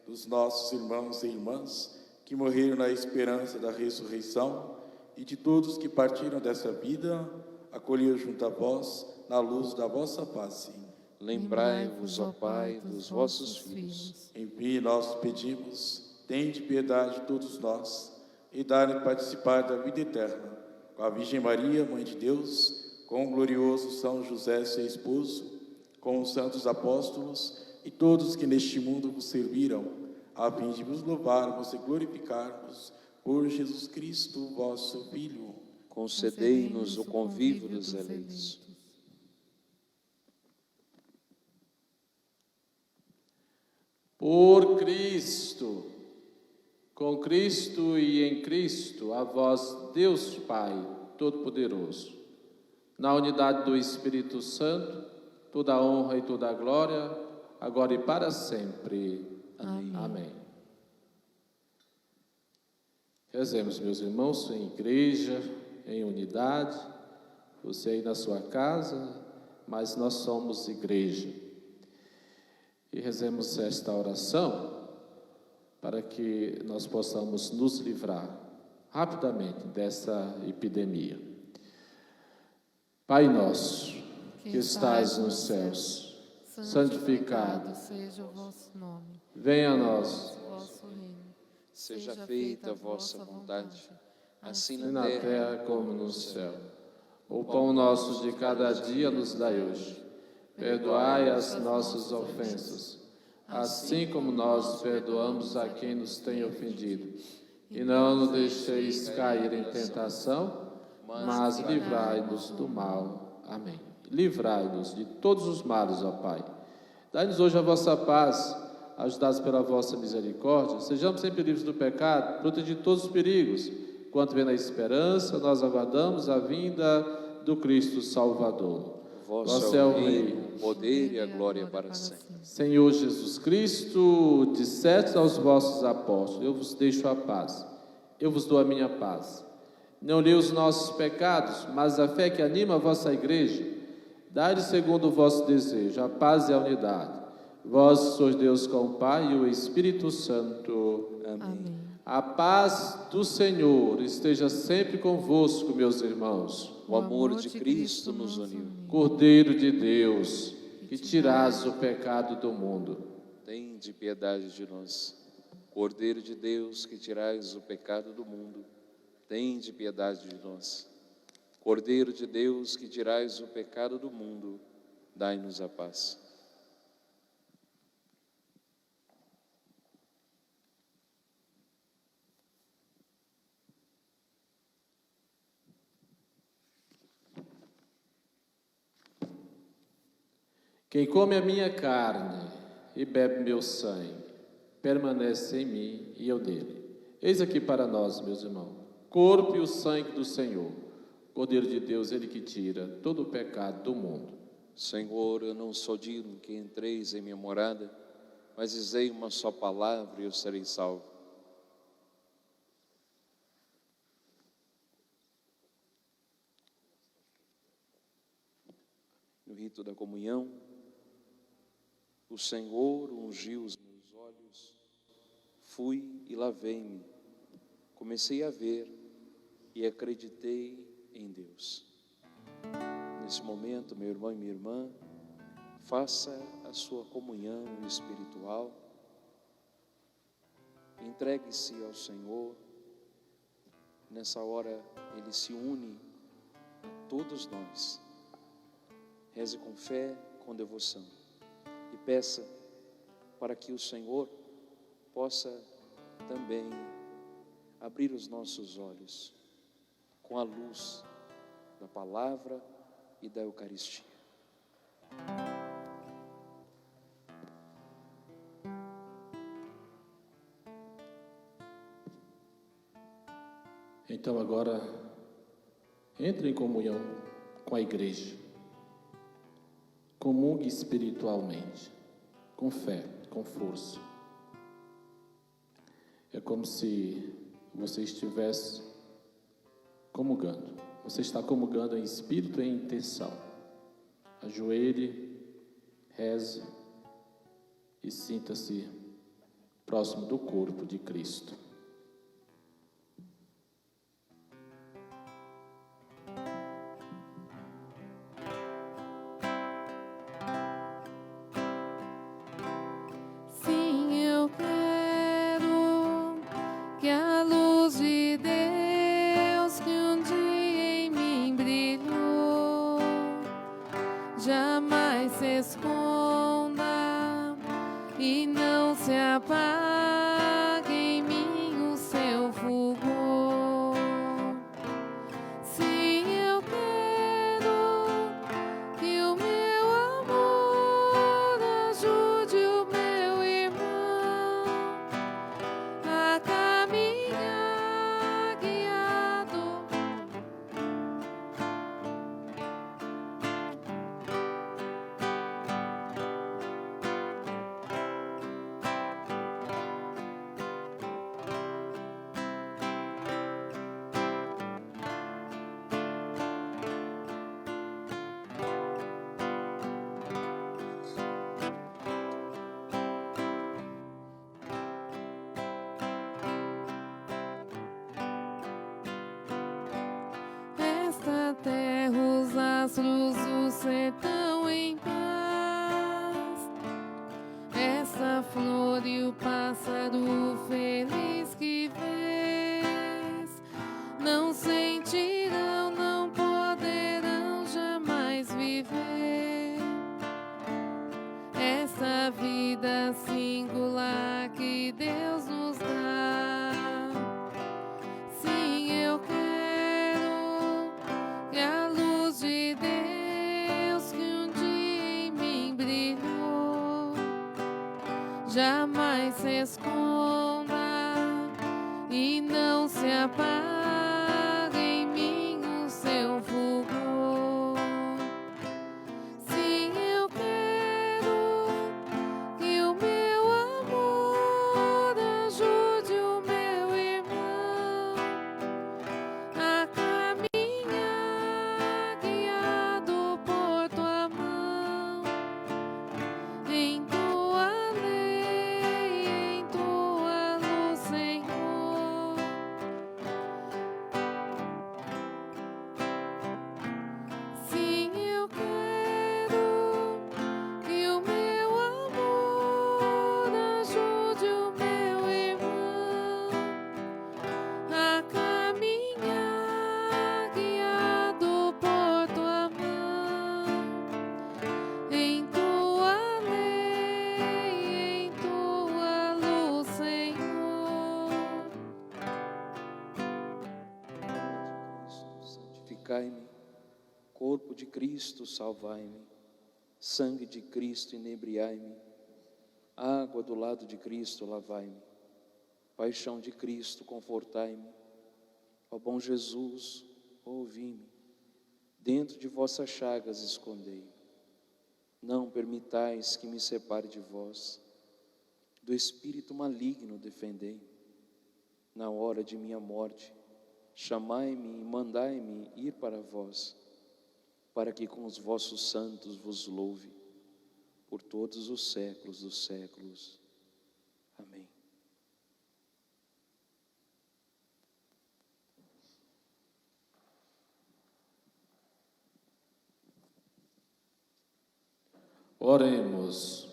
dos nossos irmãos e irmãs que morreram na esperança da ressurreição e de todos que partiram dessa vida, acolheu junto a vós, na luz da vossa face. Lembrai-vos, ó Pai, dos vossos filhos. Enfim, nós pedimos, tende piedade de todos nós e dai-nos participar da vida eterna, com a Virgem Maria, Mãe de Deus, com o glorioso São José, seu esposo, com os santos apóstolos e todos que neste mundo vos serviram, a fim de vos louvarmos e glorificarmos por Jesus Cristo, vosso Filho. Concedei-nos o convívio dos eleitos. Por Cristo, com Cristo e em Cristo, a vós, Deus Pai Todo-Poderoso, na unidade do Espírito Santo, toda a honra e toda a glória, agora e para sempre. Amém. Amém. Rezemos, meus irmãos, em igreja, em unidade, você aí na sua casa, mas nós somos igreja. E rezemos esta oração para que nós possamos nos livrar rapidamente dessa epidemia. Pai nosso, que estais nos céus, santificado seja o vosso nome. Venha a nós, O vosso reino. Seja feita a vossa vontade, assim e na na terra terra como no céu. O pão nosso de cada dia nos dai hoje. Perdoai as nossas ofensas, assim como nós perdoamos a quem nos tem ofendido. E não nos deixeis cair em tentação, mas livrai-nos do mal. Amém. Livrai-nos de todos os males, ó Pai. Dai-nos hoje a vossa paz, ajudados pela vossa misericórdia. Sejamos sempre livres do pecado, protegidos de todos os perigos. Enquanto vem na esperança, nós aguardamos a vinda do Cristo Salvador. Vosso é o reino, o poder e a glória para sempre. Senhor Jesus Cristo, disseste aos vossos apóstolos: eu vos deixo a paz, eu vos dou a minha paz. não lhe os nossos pecados, mas a fé que anima a vossa igreja. Dai-lhe segundo o vosso desejo, a paz e a unidade. Vós sois Deus com o Pai e o Espírito Santo. Amém. A paz do Senhor esteja sempre convosco, meus irmãos. O amor de Cristo nos uniu. Cordeiro de Deus, que tirais o pecado do mundo, Tende piedade de nós. Cordeiro de Deus, que tirais o pecado do mundo, tende piedade de nós. Cordeiro de Deus, que tirais o pecado do mundo, dai-nos a paz. Quem come a minha carne e bebe meu sangue, permanece em mim e eu nele. Eis aqui para nós, meus irmãos, corpo e o sangue do Senhor, Cordeiro de Deus, Ele que tira todo o pecado do mundo. Senhor, eu não sou digno que entreis em minha morada, mas dizei uma só palavra e eu serei salvo. No rito da comunhão, o Senhor ungiu os meus olhos, fui e lavei-me, comecei a ver e acreditei em Deus. Nesse momento, meu irmão e minha irmã, faça a sua comunhão espiritual, entregue-se ao Senhor. Nessa hora, Ele se une a todos nós. Reze com fé, com devoção e peça para que o Senhor possa também abrir os nossos olhos com a luz da palavra e da Eucaristia. Então agora, entre em comunhão com a igreja. Comungue espiritualmente, com fé, com força. É como se você estivesse comungando. Você está comungando em espírito e em intenção. Ajoelhe, reze e sinta-se próximo do corpo de Cristo. Sim, eu quero que a luz de Deus que um dia em mim brilhou jamais se esconda e não se apague em mim o seu fulgor. Sim, eu quero que o meu amor ajude o meu irmão a caminhar guiado esta terra, os astros do sertão em paz, essa flor e o pássaro feliz que vês, não sentirão, não poderão jamais viver essa vida singular que Deus nos dá. Sim, eu quero que a luz de Deus que um dia em mim brilhou jamais se esconda e não se apague em mim o seu fulgor. Sim, eu quero que o meu amor ajude o meu irmão a justificai-me, corpo de Cristo, salvai-me, sangue de Cristo, inebriai-me, água do lado de Cristo, lavai-me, paixão de Cristo, confortai-me, ó bom Jesus, ouvi-me, dentro de vossas chagas escondei-me, não permitais que me separe de vós, do espírito maligno defendei-me, na hora de minha morte, chamai-me e mandai-me ir para vós, para que com os vossos santos vos louve, por todos os séculos dos séculos. Amém. Oremos.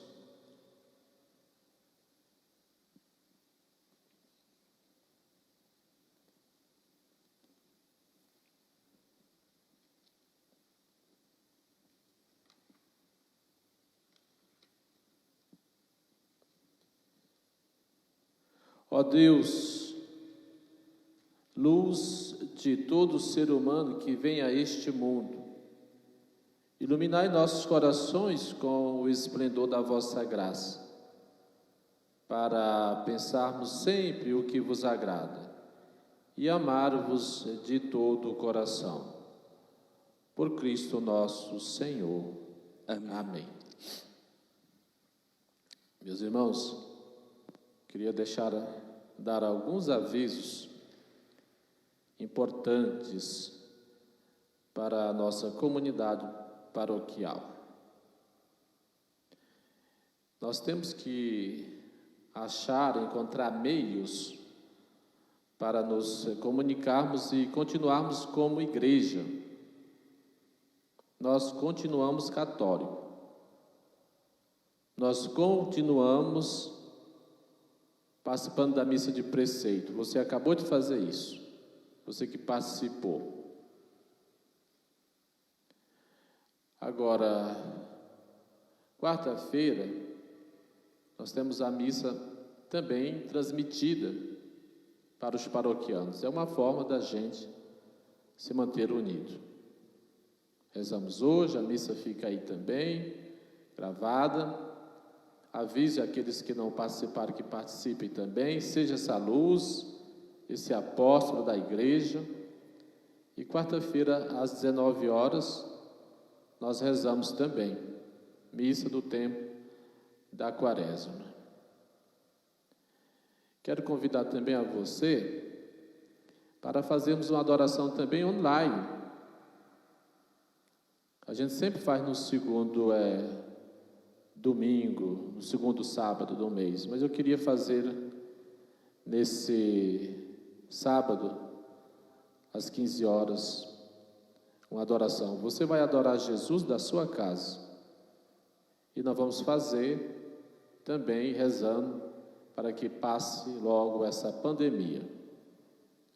Ó Deus, luz de todo ser humano que vem a este mundo, iluminai nossos corações com o esplendor da vossa graça, para pensarmos sempre o que vos agrada e amar-vos de todo o coração. Por Cristo nosso Senhor. Amém. Amém. Meus irmãos, queria dar alguns avisos importantes para a nossa comunidade paroquial. Nós temos que encontrar meios para nos comunicarmos e continuarmos como igreja. Nós continuamos católicos. Nós continuamos participando da missa de preceito. Você acabou de fazer isso. Você que participou. Agora, quarta-feira, nós temos a missa também transmitida para os paroquianos. É uma forma da gente se manter unido. Rezamos hoje, a missa fica aí também, gravada. Avise aqueles que não participaram que participem também. Seja essa luz, esse apóstolo da igreja. E quarta-feira, às 19 horas, nós rezamos também, missa do tempo da Quaresma. Quero convidar também a você para fazermos uma adoração também online. A gente sempre faz no segundo domingo, no segundo sábado do mês, mas eu queria fazer nesse sábado, às 15 horas, uma adoração. Você vai adorar Jesus da sua casa. E nós vamos fazer também rezando para que passe logo essa pandemia.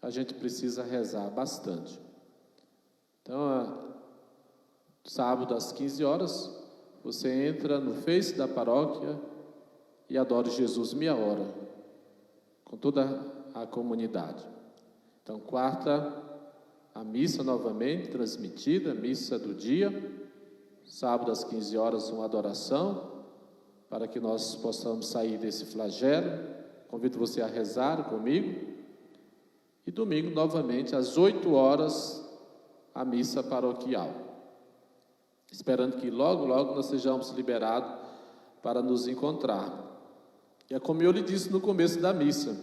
A gente precisa rezar bastante. Então, sábado às 15 horas, você entra no Face da paróquia e adore Jesus meia hora, com toda a comunidade. Então, quarta, a missa novamente transmitida, missa do dia. Sábado às 15 horas, uma adoração, para que nós possamos sair desse flagelo. Convido você a rezar comigo. E domingo, novamente, às 8 horas, a missa paroquial. Esperando que logo, logo nós sejamos liberados para nos encontrar. E é como eu lhe disse no começo da missa.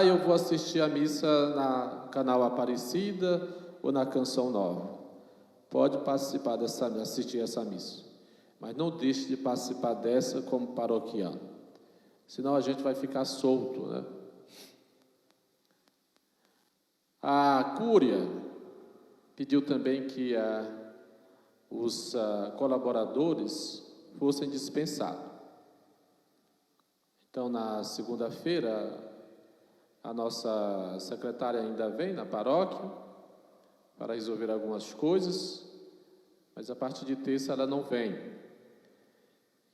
Eu vou assistir a missa no canal Aparecida ou na Canção Nova. Pode participar assistir essa missa. Mas não deixe de participar dessa como paroquiano. Senão a gente vai ficar solto, né? A Cúria pediu também que os colaboradores fossem dispensados. Então, na segunda-feira, a nossa secretária ainda vem na paróquia para resolver algumas coisas, mas a partir de terça ela não vem.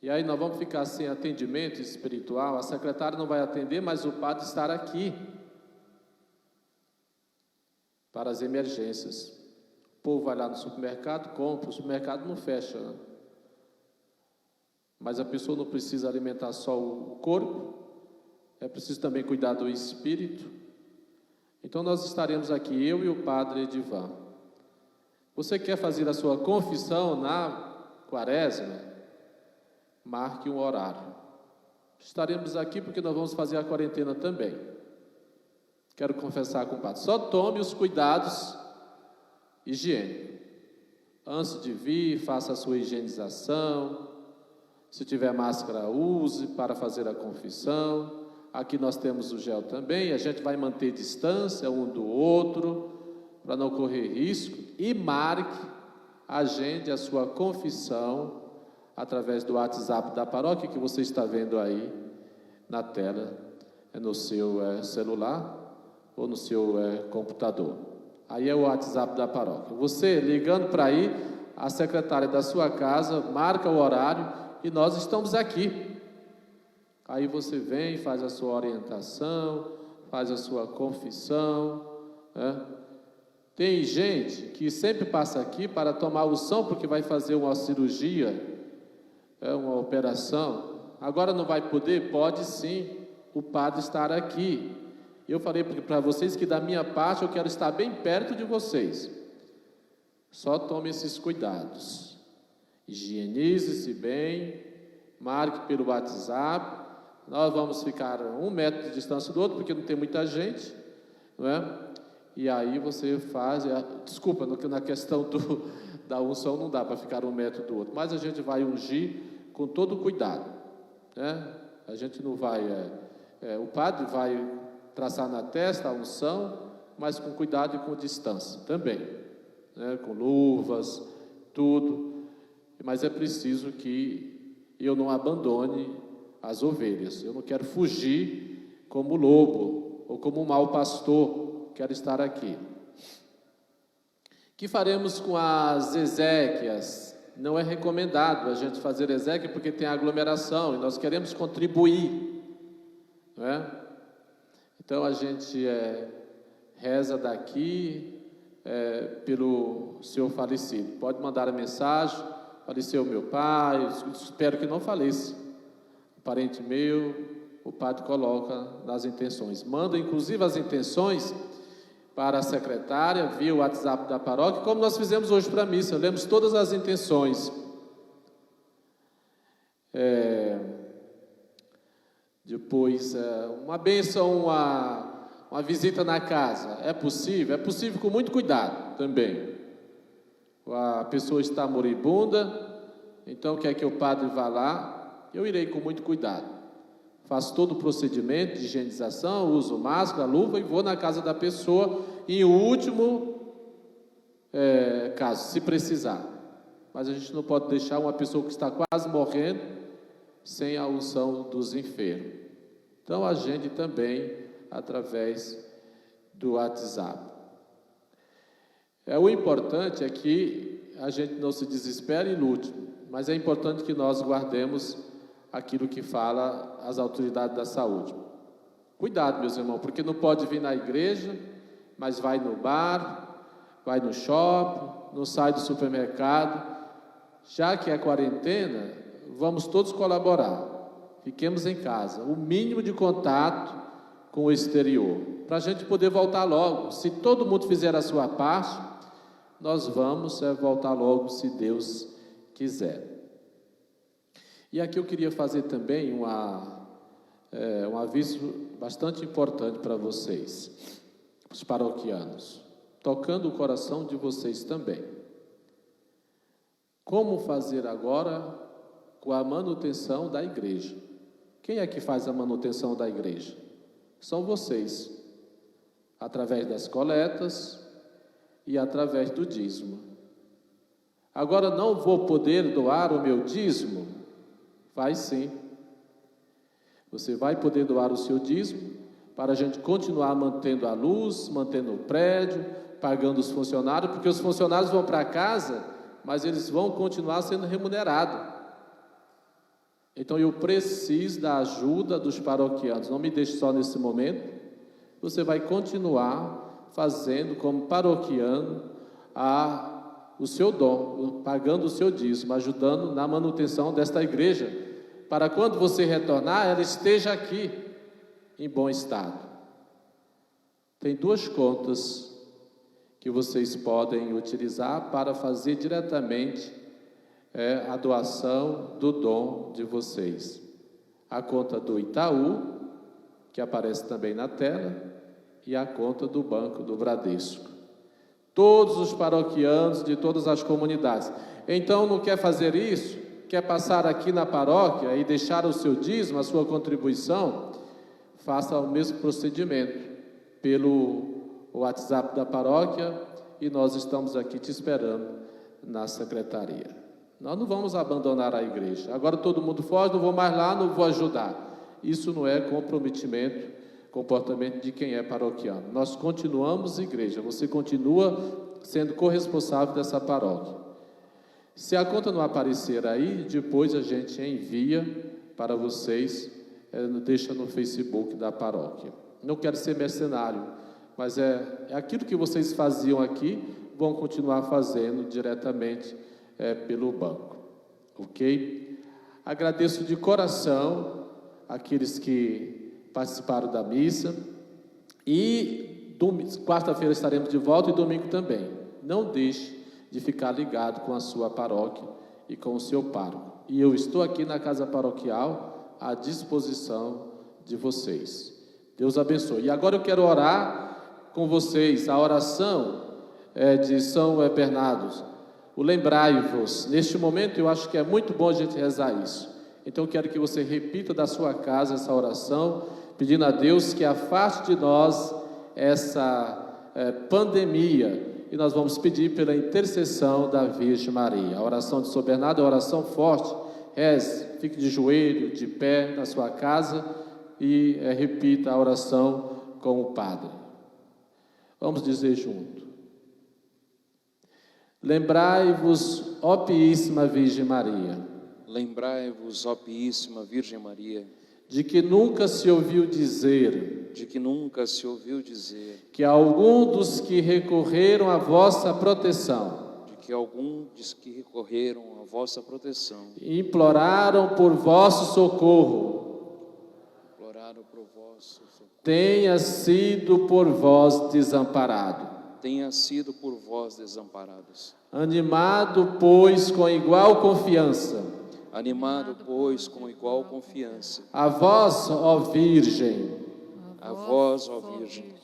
E aí nós vamos ficar sem atendimento espiritual. A secretária não vai atender, mas o padre estará aqui. para as emergências. O povo vai lá no supermercado, compra, o supermercado não fecha, né? Mas a pessoa não precisa alimentar só o corpo, é preciso também cuidar do espírito. Então nós estaremos aqui, eu e o Padre Edivan. Você quer fazer a sua confissão na Quaresma? Marque um horário. Estaremos aqui porque nós vamos fazer a quarentena também. Quero confessar com o Padre. Só tome os cuidados higiênicos. Antes de vir, faça a sua higienização. Se tiver máscara, use para fazer a confissão. Aqui nós temos o gel também. A gente vai manter distância um do outro, para não correr risco. E marque, agende a sua confissão através do WhatsApp da paróquia, que você está vendo aí na tela, no seu celular ou no seu computador. Aí é o WhatsApp da paróquia. Você ligando para aí, a secretária da sua casa marca o horário e nós estamos aqui. Aí você vem, faz a sua orientação, faz a sua confissão, né? Tem gente que sempre passa aqui para tomar unção, porque vai fazer uma cirurgia, uma operação. Agora não vai poder? Pode sim, o padre estar aqui. Eu falei para vocês que da minha parte eu quero estar bem perto de vocês. Só tome esses cuidados. Higienize-se bem, marque pelo WhatsApp. Nós vamos ficar a 1 metro de distância do outro, porque não tem muita gente, não é? E aí você faz, desculpa, na questão da unção não dá para ficar 1 metro do outro, mas a gente vai ungir com todo cuidado, né? A gente não vai, o padre vai traçar na testa a unção, mas com cuidado e com distância também, né? Com luvas, tudo, mas é preciso que eu não abandone as ovelhas. Eu não quero fugir como lobo ou como um mau pastor. Quero estar aqui. O que faremos com as exéquias? Não é recomendado a gente fazer exéquia porque tem aglomeração e nós queremos contribuir, não é? Então a gente reza daqui pelo seu falecido. Pode mandar a mensagem: faleceu meu pai, espero que não faleça. Parente meu, o padre coloca nas intenções. Manda inclusive as intenções para a secretária via o WhatsApp da paróquia, como nós fizemos hoje para a missa. Lemos todas as intenções. Depois, uma bênção, uma visita na casa. É possível? É possível com muito cuidado também. A pessoa está moribunda, então quer que o padre vá lá. Eu irei com muito cuidado. Faço todo o procedimento de higienização, uso máscara, luva e vou na casa da pessoa em último caso, se precisar. Mas a gente não pode deixar uma pessoa que está quase morrendo sem a unção dos enfermos. Então agende também através do WhatsApp. O importante é que a gente não se desespere e lute, mas é importante que nós guardemos aquilo que fala as autoridades da saúde. Cuidado, meus irmãos, porque não pode vir na igreja, mas vai no bar, vai no shopping, não sai do supermercado. Já que é quarentena, vamos todos colaborar. Fiquemos em casa, o mínimo de contato com o exterior, para a gente poder voltar logo. Se todo mundo fizer a sua parte, nós vamos voltar logo, se Deus quiser. E aqui eu queria fazer também um aviso bastante importante para vocês, os paroquianos, tocando o coração de vocês também. Como fazer agora com a manutenção da igreja? Quem é que faz a manutenção da igreja? São vocês, através das coletas e através do dízimo. Agora não vou poder doar o meu dízimo? Vai sim. Você vai poder doar o seu dízimo para a gente continuar mantendo a luz, mantendo o prédio, pagando os funcionários, porque os funcionários vão para casa, mas eles vão continuar sendo remunerados. Então eu preciso da ajuda dos paroquianos. Não me deixe só nesse momento. Você vai continuar fazendo como paroquiano o seu dom, pagando o seu dízimo, ajudando na manutenção desta igreja, para quando você retornar, ela esteja aqui em bom estado. Tem 2 contas que vocês podem utilizar para fazer diretamente a doação do dom de vocês. A conta do Itaú, que aparece também na tela, e a conta do Banco do Bradesco. Todos os paroquianos de todas as comunidades. Então, não quer fazer isso? Quer passar aqui na paróquia e deixar o seu dízimo, a sua contribuição? Faça o mesmo procedimento pelo WhatsApp da paróquia e nós estamos aqui te esperando na secretaria. Nós não vamos abandonar a igreja. Agora todo mundo foge, não vou mais lá, não vou ajudar. Isso não é comportamento de quem é paroquiano. Nós continuamos igreja, você continua sendo corresponsável dessa paróquia. Se a conta não aparecer aí, depois a gente envia para vocês, deixa no Facebook da paróquia. Não quero ser mercenário, mas é aquilo que vocês faziam aqui, vão continuar fazendo diretamente pelo banco, ok? Agradeço de coração aqueles que participaram da missa e quarta-feira estaremos de volta e domingo também. Não deixe de ficar ligado com a sua paróquia e com o seu pároco. E eu estou aqui na casa paroquial à disposição de vocês. Deus abençoe. E agora eu quero orar com vocês a oração de São Bernardo. O lembrai-vos. Neste momento eu acho que é muito bom a gente rezar isso. Então eu quero que você repita da sua casa essa oração, pedindo a Deus que afaste de nós essa pandemia. E nós vamos pedir pela intercessão da Virgem Maria. A oração de São Bernardo é uma oração forte. Reze, fique de joelho, de pé na sua casa e repita a oração com o Padre. Vamos dizer junto. Lembrai-vos, ó Piíssima Virgem Maria. Lembrai-vos, ó Piíssima Virgem Maria, de que nunca se ouviu dizer que algum dos que recorreram à vossa proteção imploraram por vosso socorro, tenha sido por vós desamparado. Animado, pois, com igual confiança, a vós, ó Virgem,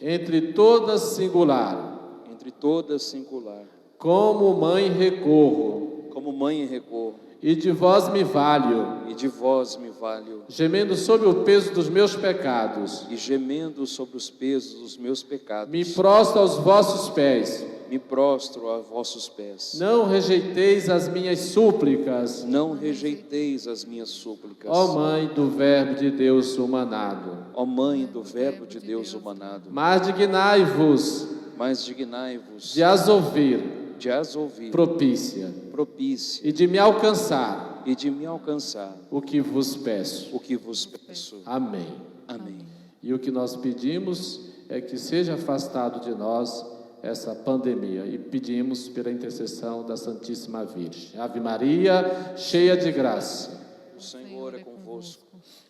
entre todas singular, como mãe recorro, e de vós me valho, gemendo sob o peso dos meus pecados, me prostro aos vossos pés. Não rejeiteis as minhas súplicas, ó Mãe do Verbo de Deus humanado. Mas dignai-vos de as ouvir, propícia, e de me alcançar o que vos peço. Amém. E o que nós pedimos é que seja afastado de nós essa pandemia, e pedimos pela intercessão da Santíssima Virgem. Ave Maria, cheia de graça, o Senhor é convosco.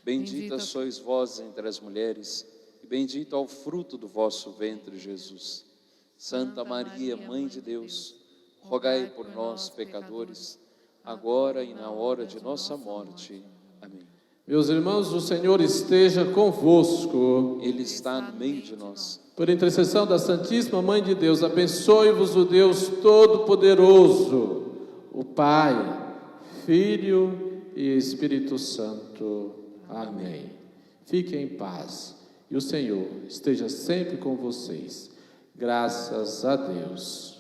Bendita sois vós entre as mulheres, e bendito é o fruto do vosso ventre, Jesus. Santa Maria, Mãe de Deus, rogai por nós, pecadores, agora e na hora de nossa morte. Amém. Meus irmãos, o Senhor esteja convosco. Ele está no meio de nós. Por intercessão da Santíssima Mãe de Deus, abençoe-vos o Deus Todo-Poderoso, o Pai, Filho e Espírito Santo. Amém. Fiquem em paz e o Senhor esteja sempre com vocês. Graças a Deus.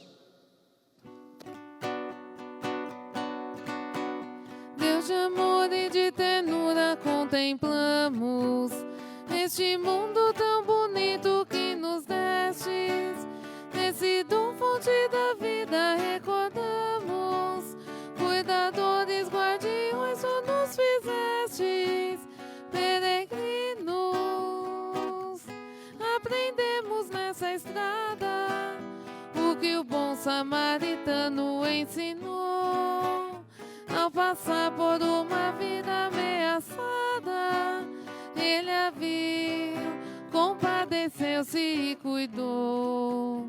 Deus de amor e de ternura contemplamos este mundo tão bonito que nos destes. Nesse dom fonte da vida recordamos, cuidadores, guardiões, tu nos fizestes, peregrinos, aprendemos seguiremos nessa estrada o que o bom samaritano ensinou. Ao passar por uma vida ameaçada, ele a viu, compadeceu-se e cuidou.